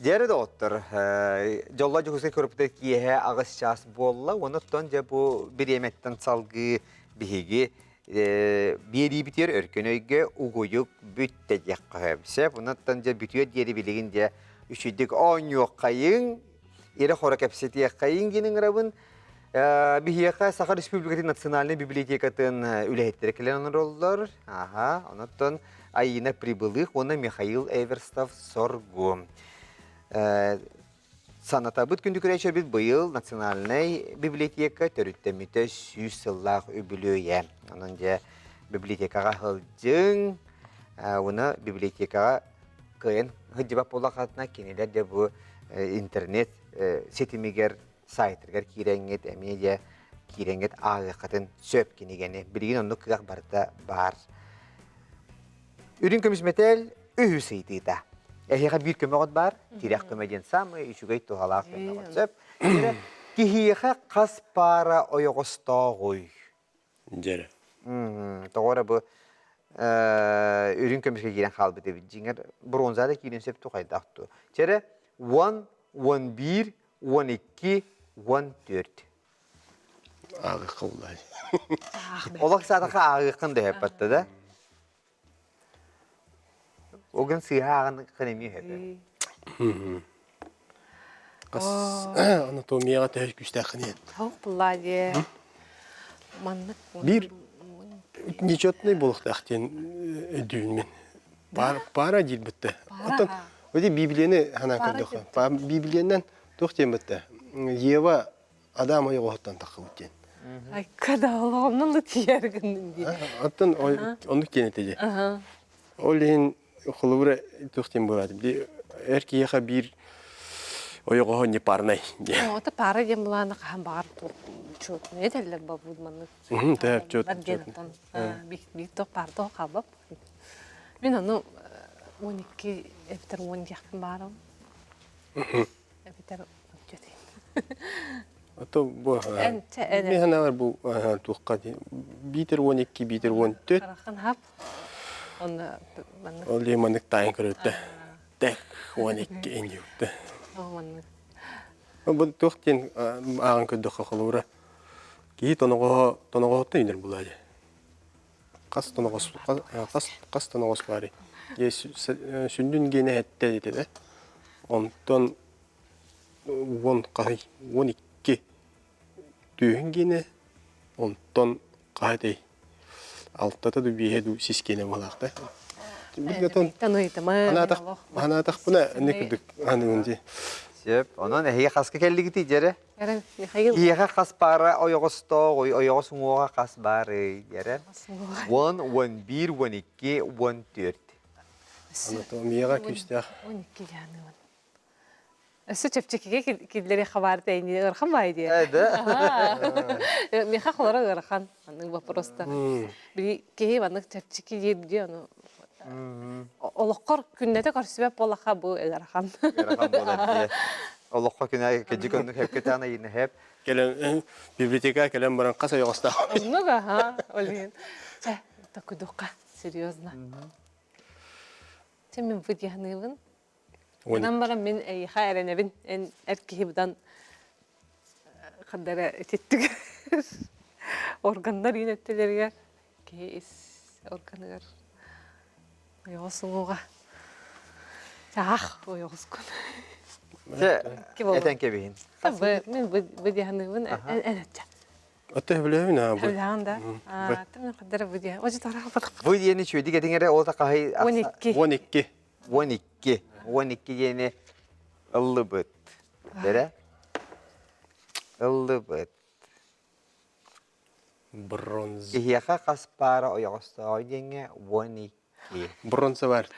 Дәрі де оттыр. Жолла жүгізге көріпті киеге ағыз час болла, оныттан жа бұл бір еметтен салғы бейге бері бітер өркөнөйге угуюк бүтті дек қағабысып. Оныттан жа бүтіе дері білігін жа үшідік оң yok қайын, ері қора кәпсеті қайын генің рабын. Бейеқа Саха Республикатын национальный библиотекатын үләйттері келен олар. Оныттан айына прибылық, оны Михаил Эверстов соргу. Санатабыт күнді көрәйшер біт бұйыл национальный библиотека төріттеміті 100 сыллақ өбілөйе. Онын же библиотекаға ғылжың, оны библиотекаға күйен ғыддебап болақатына кенелер де бұл интернет сетімегер сайтыргар киреңет, әмеде киреңет ағықатын сөп кенегені. Білген оны күғақ барда бар. Үрін көмісметел үйі сыйтыда. Әйеға бір көмеғыт бар, тирек көмеден самы, үшігей тұғалақ көмеғыт сөп. Кихиеға қас пара ойығыста ғой. Жәрі. Тоғыра бұл үрін көміске керен қалбы деп. Жеңер бронзада керен сөп тұқайды ақту. Жәрі 1, 1, 1, 12, 14. Ағықы олай. Олақ садаққа ағықын да әппатты да. Оғын сыйға ағын қынеме әпі. Қас анатомияға тәуіз күстәқін ет. Тауық бұлла де. Бір нечетный болықтақтен өдуінмен. Пара дейіл бітті. Өде Библияны ғана көрдіқ. Библиянан тоқтен бітті. Ева адам ойы оғыттан тақы өттен. Ай, қада олағымнан тиергінің де. Аттан оны кенетеде. Ол ең құлыбыра тоқтен болады. Әркі еға бір ойығы не парнай. Ота пара дем бұланы қаған бағар чөт. Не дәлі бабуд маны? Тәп чөт. Бик тоқ пар тоқ қалбап. Мен оны 12 эптер 12 яқтын барым. Эптер өтетейін. Ото бұл... Мен ғанағар бұл туққа дейін. Битер 12, битер 14. Қарақын хап. Ол дейін манық тайын көрітті. Тэх, уоник эньюкте. Оман. Бу тохтин аган көдөх холура. Ки тоного тейнер булады. Кас тоногос бари. Ес сүндүн гене хетте диде. Онтон вон кай 12 түйін гене онтон кайдей. Алтата ду бие ду сискене балакта. Бигатон анатах буна не күдүк анынди. Сеп, онон хие хаска келлиги тижере. Яран Михаил. Хие хас пара ойогосто, ойогос уңга хас бары, яре. 1 1 1 1 2 1 4. Анатомияга күстә. 12 яны. Эссе чепчекеге килдере хабар тейни ырхан байды. Эде. Миха холора ырхан. Аның вопроста. Би кеһи аның чепчеке йерди аны. Олоққор күннәте көрсөбөп болаха бу ырхан. Ярахан болады. Олоққа күнә кеҗикөннү хеп кетана ине хеп. Келем библиотека келем баран каса йогыста. Много, ха, олин. Ча, такудука, серьезно. Ча мен выдягнывын. Нам барам мен хайренебин эн эркебдан кандара теттиг. Органдар инеттелерге кейс органдар. Йосуга. Ах, ойоскун. Этен кебин. Табы мен выдягнывын энетча. Атты билебин бу. Хавланда. Тамын кандара выдяг. Ожи тарах батак. Бу йени чөйди кетиңере ол такай 12. 12 12. 12 йени ыллы быт. Бере? Ыллы быт. бронз. Кихияха хас пара ойогосто ойдеңе 12. Бронза бар.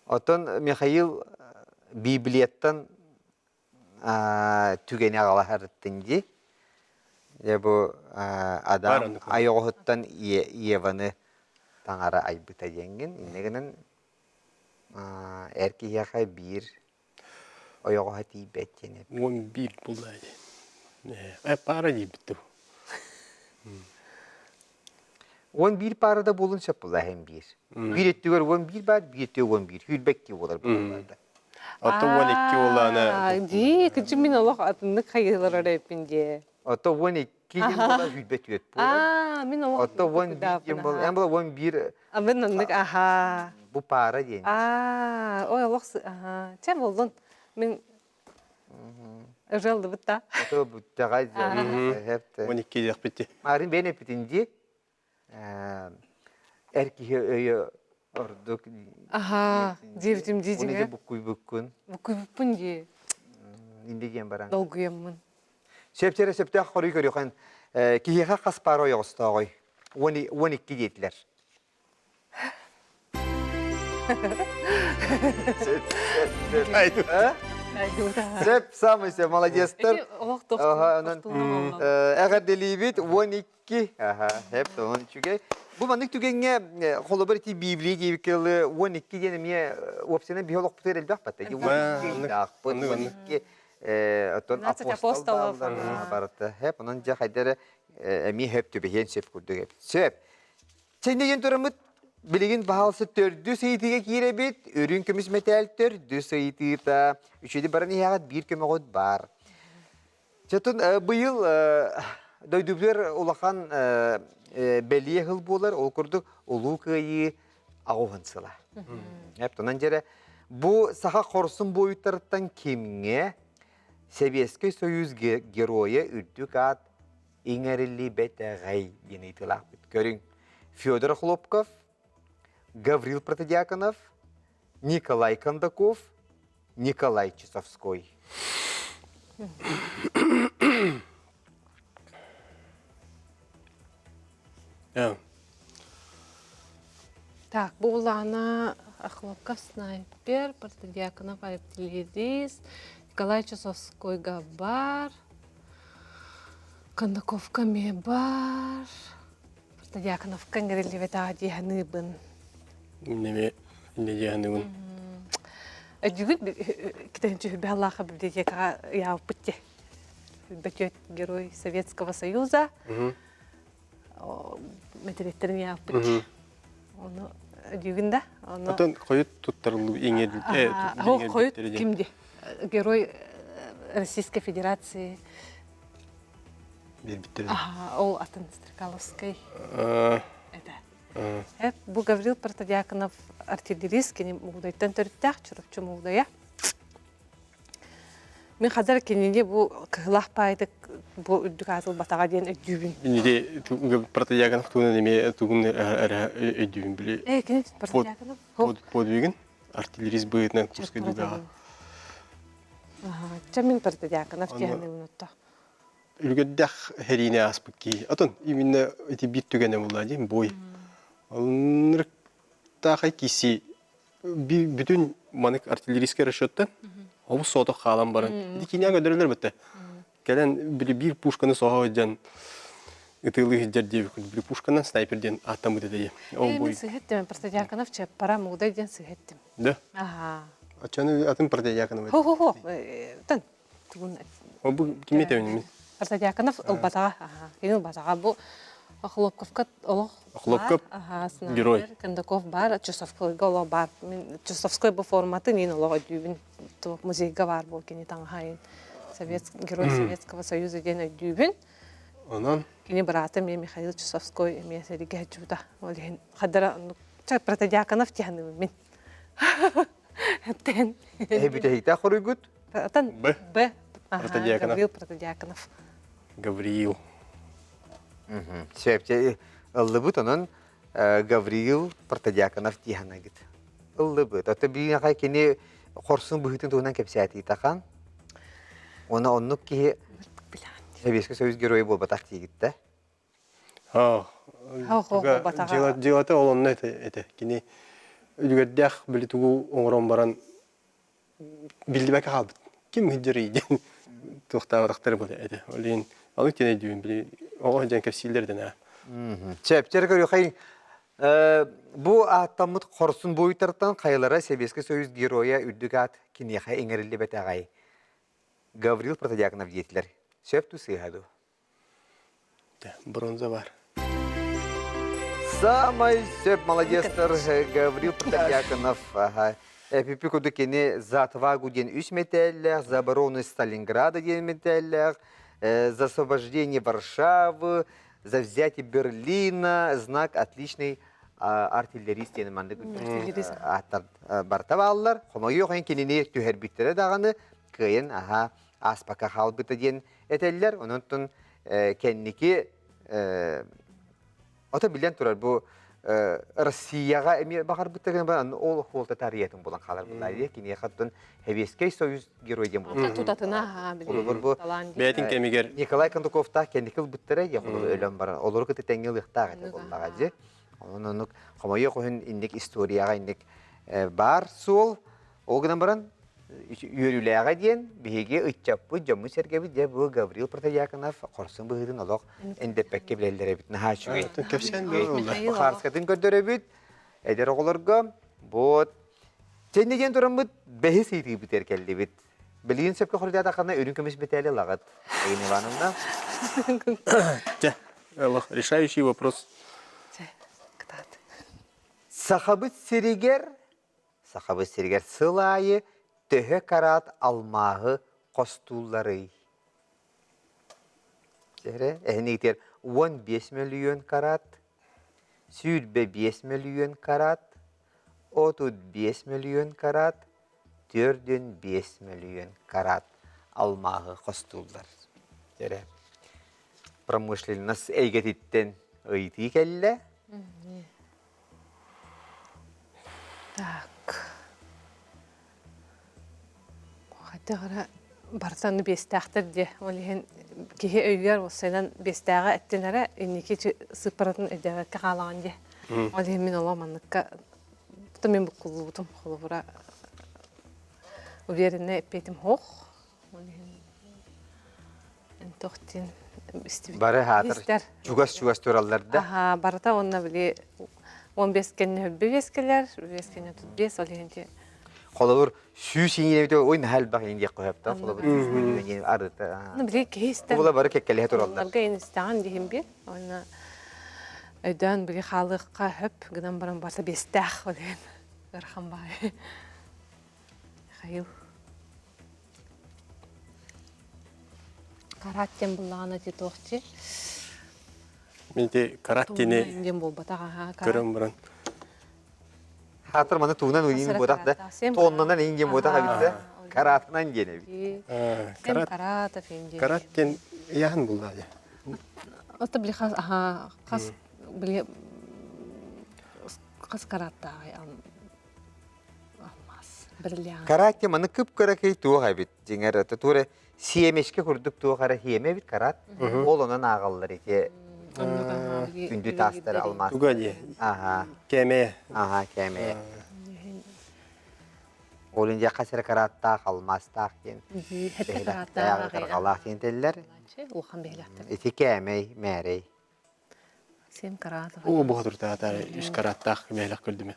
Отон Михаил Библияттан түгене алахарыттынди. Бу адам айоғыттан Еваны таңара айбыта денген. Иннегенен эркияха бир ойоға тибет жене. 11 булайды. Пара дибиту. 11 парада болунча була hem bir. Bir ettüger 11 бар, bir ettüger 11. Hülbek gibi olur bunlarda. Ото 12 улана. Ди, кичи мен Аллах атыны кайылар репинде. Ото 12 ген була hülbek üret була. Мен Аллах. Ото 11 ген була. Hem була 11 Мен андык аха. bu para ген. Ой Аллах, аха. Чем болдун? Мен Ожалды бутта. Ото bu tagay hep. 12 дек бити. Marin beni pitindi. Erkihe öyle orduk. Аха, девтим Onu da дидиге. bu kuybukun. Букуй пунди. İndigen baran. Долгуяммын. Septere septe xori görüyorken kihiha kas para yoxsta oy. 12 deydiler. Sep samıysa молодецтер. Аллах Aha, onun тохтун. eğer delibit 12. Aha, hep de onun çünkü. Bu mandık tügenge kolabor ti Bibliya gibi kılı 12 diye miye opsiyona biyolog putar elbette hatta. 12 Aton apostol barata hep onun cahidere mi hep tübeyen sep kurdu hep. Sep. Sen de yenturumut bilgin bahalsı tördü seyitiye girebit ürün kömüs metal tördü seyitita. Üçüdü baran ihagat bir köme god bar. Çatın bu yıl doydublar olakan belliye hıl bolar ol kurduk ulu kıyı ağuhansıla. Hep ondan jere bu saha korsun boyutlardan kimge Sovetskiy Soyuz geroya ürdük at İngerilli betagay yeni itilak bit. Görün Fyodor Khlopkov, Gavril Протодьяконов, Nikolay Kondakov, Nikolay Часовской. Так, Булана, Хлопков, снайпер, Протодьяконов, артиллерист, Николай Часовской, Габар, Кондаков, Камебар, Протодьяконов, Кангрели, Ветади, Ханыбын. Неме легенун. Әдүгіт кітен жүр бәллаға библиотека яу бітте. Бәтет герой Советского Союза. метереттерин яаппыт. Оны дүйгүндө. Оны Атын коют туттарылы Хоют кимди? Герой Российской Федерации. Бирбиттер. Ол атын Стрекаловской. А, Это. Бу Гаврил Протодиаконов артиллерист, кені мұғдайттан төріттәқ, чұрыпчы мұғдая. Мен қазір кенінде бұл кығылақ пайдық, бұл үрдік азыл батаға дейін өйдюбін. Инде Протодиаконов тугун неме тугун өйдүбүн биле. Кені Протодиаконов? Подвигин артиллерист быытынан курска дүбага. Чамин Протодиаконов тияны ұнытта. Үлгөддах херине аспыкки. Атын именно эти бит түгене булади бой. Алыныр тахай киси бүтүн манык артиллерийский расчеттан авыз сота халам барын. Дикиня көдөрөлөр бетте. Келен бир пушканы сога жан ытылы жерде бир пушканан снайперден аттам өтөдө. Ол бой. Мен сыгеттім, Протодиаконов чеп пара мұғдай ден сыгеттім. Да. Ачаны атын Протодиаконов. Хо-хо-хо. Тан. Ол бу кимете өнүмүн? Протодиаконов ұлбатаға. Кені ұлбатаға бұл Хлопковка олох. Хлопков герой. Кондаков бар, Чусовской олох бар. Чусовской бұл форматы нен олох өйдюбін. Музейга бар бұл кені таңғайын. Герой Советского Союза ден өйдюбін. Онан? Кені братым мен Михаил Чусовской емесері гәджуда. Олеген қадыра Протодиаконов тияны мен. Әптен. Бүтәйті құрыгыт? Атан Б. Протодиаконов. Гаврил Протодиаконов. Гавриил. Сөйіпте ұллыбыт оның Гавриил Протодиаконов тияна гит. Ұллыбыт. Оты білген қай кені қорсын бұхытын туғынан кәпсәті итақан. Оны оннық ке Советский Союз герои бол батақ тегітті. Жылаты олонны әті. Кені үлгердәқ білі тұғу оңырон баран білдібәкі қалбыт. Кем хүддері еден тұқтағырақтары болды әті. Олейін алып тені дүйін білі оғы жан кәпсейлерден ә. Чәптер көрі қайын. Бұ аттамыт қорсын бойытарттан қайлара Советский Союз героя үрдік ат кенеға еңірілі бәті ағай. Гаврил Протодиаконов детілер. Сөпту сыйғаду. Бронза бар. Самай сөп молодестер Гаврил Протодиаконов. Эпипикуду кені за отвагу ден 3 метеллях, за оборону Сталинграда ден метеллях, за освобождение Варшавы, за взятие Берлина, знак отличный артиллерист ден манды бартаваллар. Хомайы оғын кеніне түйер біттері дағаны күйен аспака халбыты ден этеллер. Онын кенники ота билен турар бу Россияга эми багар бүттеген бар ол холта тарихын болан халар булайды. Кини хаттын Советский Союз герой ден болан. Тутатына Бәтин кемигер Николай Кондаков та кендикил бүттере яхулы өлөм бар. Олор кыты теңгел ыктага деп боллагаҗы. Онун комойы койын индик историяга индик бар сол. Огынан баран үйрүләгә дигән биге ыччапы җамы сергеби дә бу Гаврил Протодиаконов корсын быгыдын олог эндепекке белелдере бит наха чугы. кәпсән булды. Харскатын көдөрө бит. Эдер оглорга бот тендеген турам бит бехис ити бит эркелди бит. Билген сепке хордата кана өрүн көмөс бетеле лагат. Эйне ванында. Аллах, решающий вопрос. Сахабыт серигер сылайы төһө карат алмағы костуллары. Жері, әнейтер 15 миллион карат, сүйірбе 5 миллион карат, 35 миллион карат, 4-5 миллион карат алмағы костуллар. Жері, промышленность әйгетіттен ұйты келі. Так. Хаттагыра бартаны бестақтыр де. Олеген кеге өйгер осайдан бестаға әттенәрі енеке сыпыратын әдәвәтке қалаған де. Олеген мен оламаныққа бұта мен бұл құлы бұтым құлы бұра уверенне әппетім хоқ. Олеген әнтоқтен Бары хатыр чугас туралларда. Барыта онна біле 15 кенне хөббе бескелер, бескенне тут бес олегенде. Холовур сүйс еңенебіде ойын хәл бақ еңге қойапта. Холовур арыта. Оны біле кейістен. Ола бары кеккелі туралдар. Оларға еністаған дейін бе. Оны Ödön bir halıqqa höp gıdan baran barsa bestəx olan. Qarxan bay. Xayıl. Караттен булланы ти тоқчи. Мен те караттени Туңнан болбата ха. көрөм баран. Хатыр маны туунан уйын бодак да. Тоннанан инген бодак абитте. Каратынан гене бит. Карата фенде. Караттен яхан булда. Ота били хас хас били хас карата алмас. Бирлиан. Каратте маны кып-кыракай туга бит. Жеңер туре сиемешке күрдүк тугара хиеме бит карат. Ол онан агаллар ите. Күндү тастар алмас. Туга ди. Ага. Кеме. Ага, кеме. Олинже касыр каратта алмастак кен. Хетте карата Аллах тентеллер. Улхан бейләттер. Ити кеме, мерей. Сем карата. О бохотур та үс караттах бәйләк күрдүме.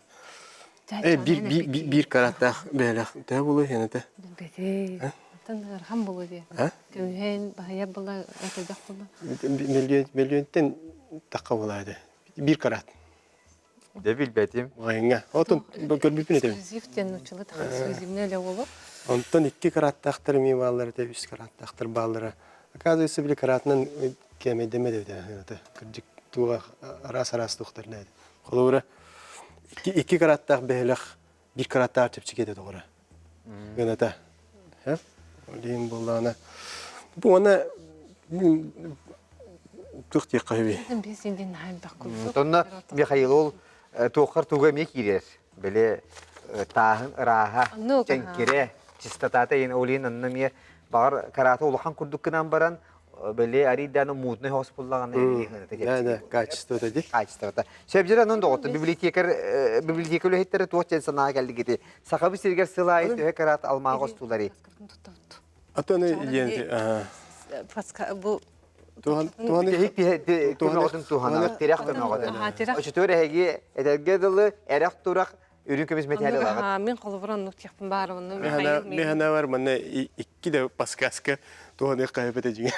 Bir karattах бәйләк тә булы янәтә. Бете. Тан архам булу ди. Көһен бая була атадак була. Миллионтен такка булады. Bir karat. De bilbetim. Гайыңа. Отын көрбүп нетем. Зифтен учылы тахсызимне эле болуп. Онтон 2 караттахтыр меваллары да 3 караттахтыр баллары. Оказывается, bir karatның кеме демеде дә. Кырдык туга рас тухтыр нәде. Холура 2 караттах бәйләк 1 караттар тип чигеде тогра. Гыната. Һә? Олин буланы. Бу аны тухти кайби. Без индин хәл бакыл. Тонна Михаил тохар туга мекирер. Беле тахын раха ченкире чистатата ен олин аннаме бар карата улахан курдуккынан баран беле ариданы мутны хоспуллаган Да, качество да ди. качеството. Себжера нон доготу библиотекалу хеттер туочен санаа келдигити. Сахабы сиргер сылай төһө карат алмагыс тулари. Атаны ен Паска бу туганы Tuhana tuhana terek tuhana. Açtore hegi edergedeli erek turak ürünkömüz metali lagat. Мен колбуран нук япын бар уну. механа бар мына 2 да паскаска туганы кайбете жиген.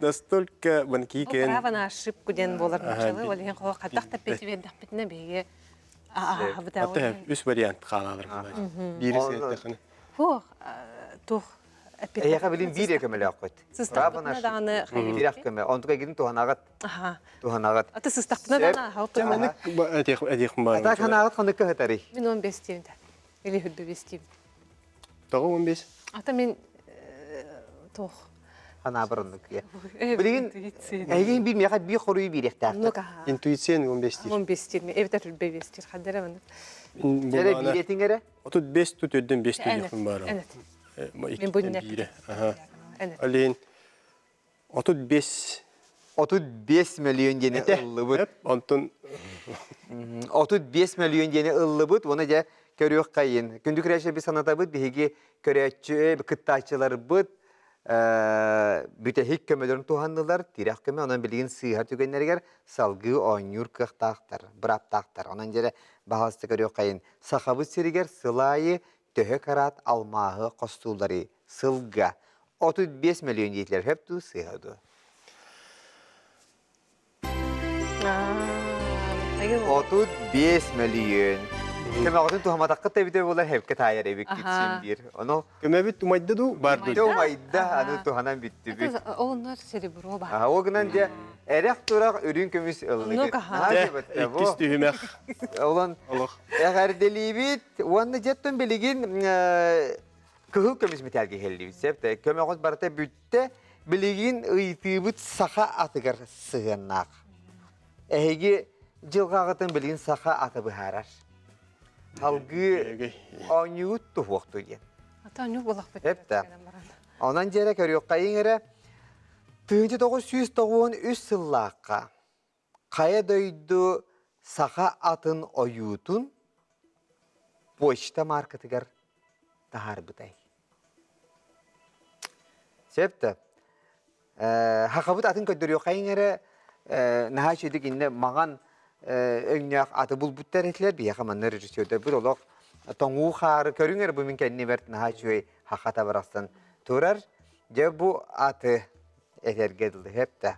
Настолько банки кен. Правана ошибку ден болар мчалы, олен кол кадак та петивен дапетне беге. Бутау. Ата үс вариант калалар. Бирисе Фу, тух Яка билин бире көмөлө акыт. Правана даны Бирак көмө. Онтуга гидин туханагат. Аха. Туханагат. Ата сыстактына дана хауп. Маны этих бар. Ата ханагат кандыкка хатари. Мен 15 тивде. Или хүдбе 5 тив. Тогы 15. Ата мен тух. Хана бұрындық. Білген, әйген бір меға бір қоруы беректі. Интуициен 15 тир. 15 тир. Эвтер хүдбе 5 тир. Қаддара мен. Әрі беретін әрі? Отут 5 тут өдден 5 тут екін бар. Әнет. Мен бұйнет. Алин, отут 5 миллион дені ұлы бұд. Онтон 35 миллион дені ұлы бұд. Оны жа көрек қайын. Күндік рәші бір саната бұд. Беге көрәтші, күттачылар бұд. Бүтәхик көмөлөрүн туханнылар, тирах көмө, онан билген сыйхар түгеннергер салгы ойнюр кықтақтар, бұраптақтар. Онан жере бағалысты көрек қайын. Сақабы серігер сылайы төһө карат алмағы қостулары сылға. 35 миллион дейтілер хөпту сыйхаду. 35 миллион. Кем ağzın tuhamadakka tabi de bolar hep katayar evik gitsin bir. Onu kömebit tumaydı du bardı. Tumayda anu tuhanan bitti bir. Onlar serebro var. Ha o günden de erek turak ürün kömüs ıldı. İkis tühümek. Olan eğer deli bit, onu jettun biligin kıhıl kömüs metalge helli bitsep de kömeğoz barata bütte biligin ıytыбыт saha atıgar sığınak. Ehegi жылғағытын білген сақа аты бұхарар. Халгы оңюут тұфуқты ген. Ата оңюут болақ бөтті. Әпті. Онан жере көрек қайын әрі 1993 сыллаққа қая дөйді сақа атын ойуутын почта маркетігер тахар бұтай. Септі. Хақабыт атын көдірек қайын әрі наға шедік инде маған öňňäk aty bul bütler etler bir ýakamanda rejissörde bir olak toňu xary körüňer bu mümkinni bertne haçy hakata barastan turar je bu aty etergedildi hep de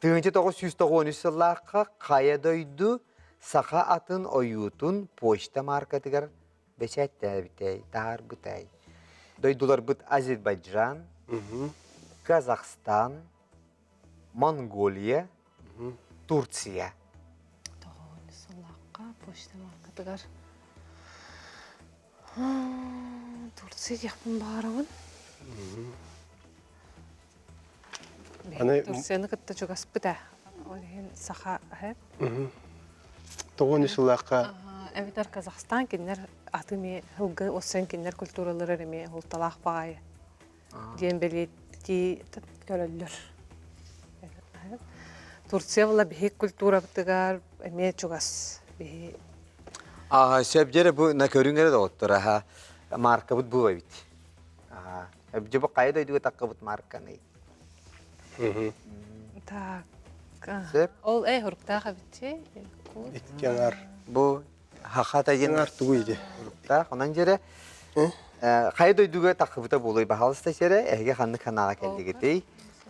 Тыгынчы 993 сыллаққа қая дойду саха атын оютун почта маркатыгар бечәттә битәй, тар битәй. Дойдулар бит Азербайджан, Казахстан, Монголия, Турция. Тоғын сылаққа почта маркатыгар. Турция яқпын барымын. Турцияны кытта чугас біта. Олеген саха әп. 9 жыллаққа Әбітер Казахстан кеннер атыме хылгы осын кеннер культуралары реме олталақ бағайы. Ден белетті көрілдір. Турция была бейік культура бітігар әме чугас. Сөбдері бұл накөріңері де оттыр. Марка бұд бұл бит. Сөбді бұл қайы дойдуға таққы бұд марканы. Так. Сөп? Ол ұрықтаға бітсе? иткеңар Бұл хақата ен артуы иде. ұрықта. Онан жері қайы дойдуға таққы бұта болуы бағалысты жері әйге қанды канаға кәлдігітей.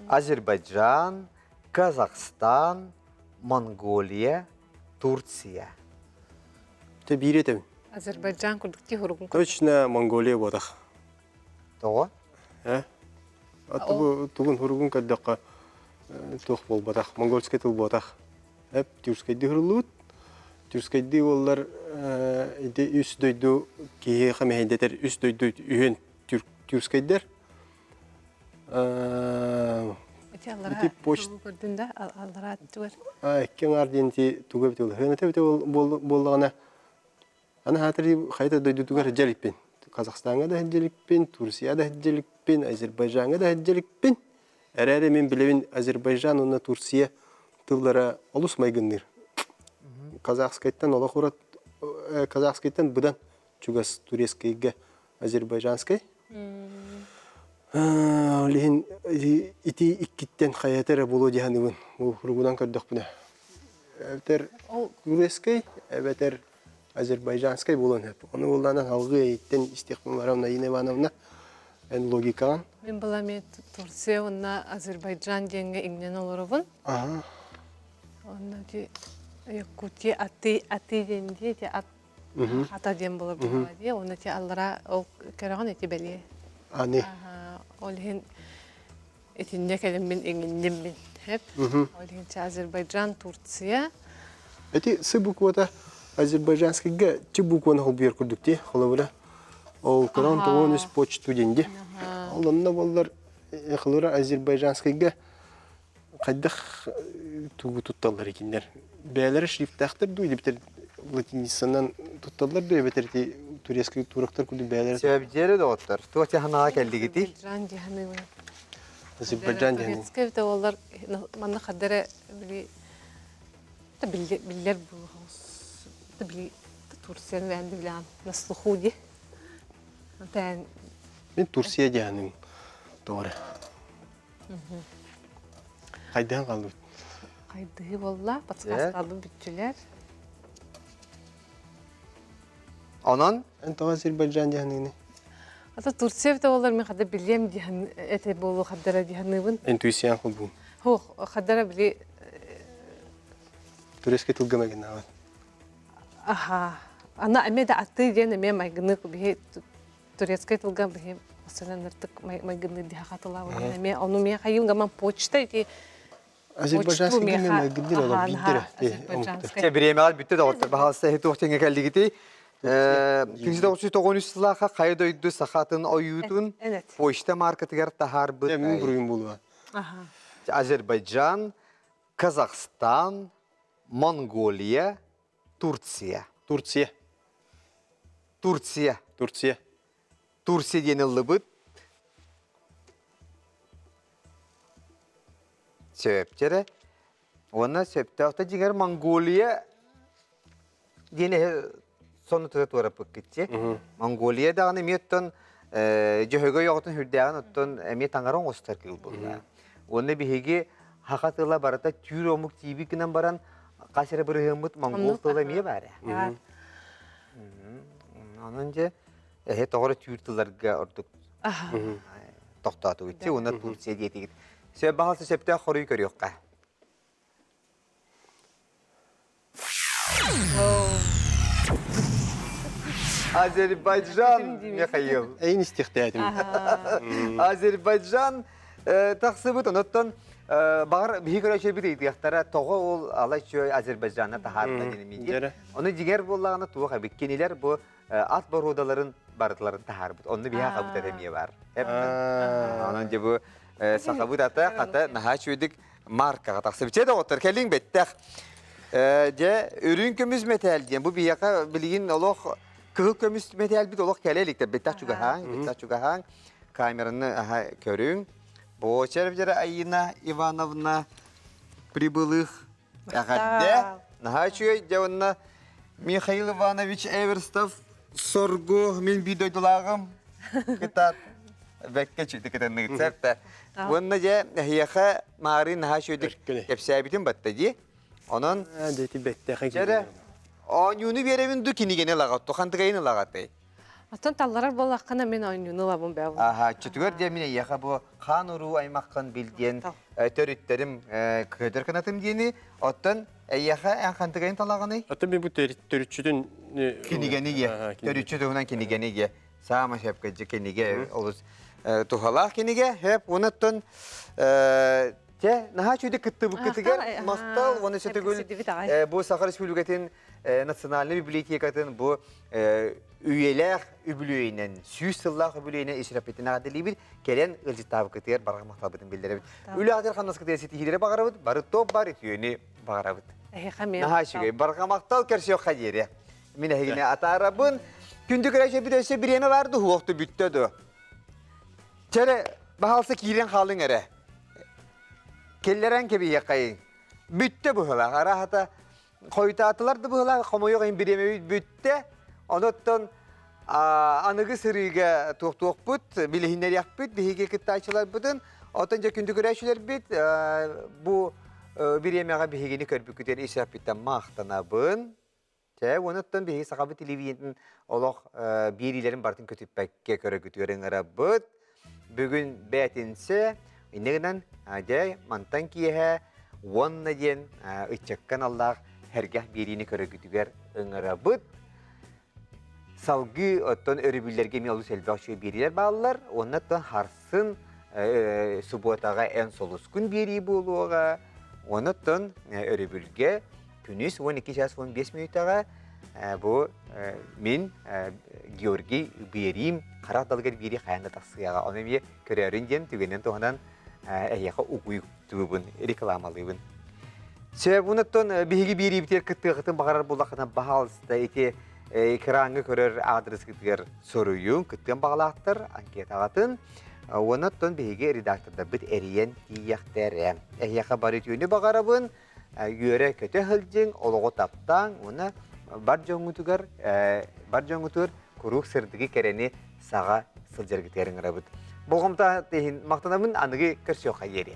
Азербайджан, Казахстан, Монголия, Турция. Те бире тем. Азербайджан күрдікте ұрығын Точно Монголия бодах. Тоғы? Аты бу тугун хургун каддакка тух бол бодах. Монгольский тил бодах. Эп тюркскайды хырлут. Тюркскайды олар иде үс дойду кие хамейдетер үс дойду үйен тюркскайдер. Эти аллара Ити почт көрдүн да, аллара атты бар. Кен арденти туга бител. Хөнөтө бител боллагана. Аны хатыры хайта дойду тугар жалиппен. Казахстанга да хеджеликпен, Турцияда хеджеликпен, Азербайджанга да хеджеликпен. Әрәре мен білевин Азербайджан, онна Турция тыллара олус майгынныр. Казахскайттан ола хурат, Казахскайттан бұдан чугас турецкайга Азербайджанскай. Олеген ити иккиттен хаятары болу дияныгын. Ол хургудан көрдік бұна. Әбетер турецкай, әбетер Азербайджанскай болон хеп. Оны оланан алғы эйттен истихмаларавна Иневановна эн логикаан. Мен баламе Турция, онна Азербайджан денге иңнен олырыбын. Онна де Якутия аты денде, де ата ден болыр бұла де. Онна де аллара ол кәріған еті бәле. Аны. Олген етінде кәлім мен иңнен мен хеп. Олген Азербайджан, Турция. Эти сы буквата Азербайджанскайга чи букваны хол бер күрдүкте, холовыра. Ол корон тоғын үс почту денде. Оланна болдар хылыра Азербайджанскайга қайдақ тугу тутталар екендер. Бәлері шрифтақтар дуйды бітер латинисанан тутталар дуй бітер турецкий турақтар күрді бәлері. Сөбдері де оттыр. Туғати ханаға кәлдігіті. Азербайджан дияны өй. Азербайджан дияны. Турецкай біті олар манна қадары білер бұл ғауыз. Турцияны бәнді білән наслуху де. Мен Турция дияның doğru. Қайдан қалды? Қайды болла, батсқас қалды бүттілер. Онан? Ән тоға Азербайджан дияның не? Ата Турция біті олар мен қады білем диян, әте болу қаддара дияныйбын. Интуисиян қыл бұл. Хоқ, қаддара біле... Турецкий тылгамаген ағад. Аха. Ана әме да атты диян әме майгыны біге турецкий тылгам біге осынан артық майгыны дия қатыла. Әме оны мен қайын ғаман почта ете... Азербайджанский мен майгындыр олар биддері. Те біремеғал бүтті де оттыр. Бағалысы әйті оқтенге кәлдігіті. 1993 сылаға қайы дойды сақатын ойудun почта маркетігер тахар бұд. Мен бұруын болуға. Азербайджан, Казахстан, Монголия, Турция. Турция. Турция. Турция. Турция денілі бұд. Сөптері. Оны сөпті аута дегер Монголия дені соны тұзат орап кетсе. Монголия дағаны меттон жөйгі yoğutun хүрдәғын оттон әме таңаран остар кел болды. Оны бігеге хақатыла барата түйір омық тейбі кінен баран қасыры бір ғымыт монгол тұла ме бәрі. Onun же тоғыры түйір тұларға ұрдық тоқтату өтсе, оны Турция дейті кет. Сөп бағалсы сөпті қорый көрі өққа. Азербайджан, Михаил. Әйін істіқтәдім. Азербайджан тақсыбыт оноттон бағар бихи көрәшер бит идияқтара тоғы ол алай чөй Азербайджанна тахарына денемейді. Жәрі. Оны жигер боллағына туы қабит. Кенелер бұл ат барудаларын барытыларын тахар бұд. Оны биха қабыт әдемие бар. Onun gibi bu sakabı da hatta naha çöydük marka taksı biçe de otur kelin bettek. Je ürün kömüz metal diyen bu bir yaka bilgin olok kıhıl kömüz metal bir olok kelelik de bettek çuga hang kameranı aha körün. Bu çervjere ayına Ivanovna прибылых. Ягадде наха çöy javunna Mikhail Ivanoviç Everstov sorgu min videodulağım kitat Bekle çıktı kıtanı gitsek de. Bununla je hiyaha marin ha şöyle hepsabitin battadı. Onun Дети бәттәқі jere o yunu berevin dükini gene lagatto, kantıgayını lagattı. Атын талларар боллаққана мен ойнуны лабын бәвін. Aha, çıtıyor diye mine hiyaha bu kanuru aymakkan bildiğin törütlerim köder kanatım diyeni. Ottan hiyaha en kantıgayını talağını. Аты мен бұл төрүтчүдүн Kinigeni ye. Törütçü de kinigeni ye. Sağma şapkacı kinige oluz. Tuhalak kinige hep unutun. Naha çöydü kıttı bu kıtıger. Mastal onu sötügül. Bu Sakar Respublika'nın Nasyonalny Bibliotekatın bu üyeler übülüğüyle, süyüsüllah übülüğüyle işrap ettiğine adeli bir gelen ılcıtabı kıtıger baraq mahtabıdın bildirebit. Ülü adır xannas kıtıger sitihilere bağırabıt, barı top bar etiyoni bağırabıt. Naha şügey, baraq mahtal kersiyo xayeri. Mine hegine atarabın. Gündük reçe bir öse bir yeme vardı, huoktu büttüdü. Çere bahalsa kiren halın ere. Kelleren kebi yakayın. Bütte bu hıla. Ara hata koyta atılardı bu hıla. Komo yok bir yeme bütte. Onottan anıgı sırıga tuğ büt. Bilehinler yak büt. Bihige kıtta açılar bütün. Otanca gündük reçeler büt. Bu bir yemeğe bihigini körbü küteri israf bütten mağtanabın. Onottan bihi sakabı televizyonun olaq birilerin bartın kötüp bekke köre kütüren arabıt. Bugün betinse inegden aja mantan kiye wonna jen içekkan Allah hergah birini köre kütüger arabıt. Salgı otton örübüllerge mi olus elbaqşı biriler bağlılar. Onottan harsın subotaga en soluskun biri buluğa. Onottan örübülge Künis 12-15 minutaga bu min Georgi Berim karak dalgar biri kayanda taksıyaga. Onu bir körerinden tügenen tohanan ehyaka ukuyuk tübün reklamalıyın. Sebunatton bihigi biri biter kıtı bakarar bulakına bahalsta eti ekranı körer adres kıtır soruyun kıtın bağlaktır anket ağatın. Onatton bihigi redaktörda bit eriyen diyakter. Ehyaka baritiyonu bakarabın. Yöre kötü hılcın, oluğu taptan, ona barjongutur, kuruk sırdığı kereni sağa sılcar giterin arabıd. Boğumta tehin maqtanamın anıgı kırşı yok yeri.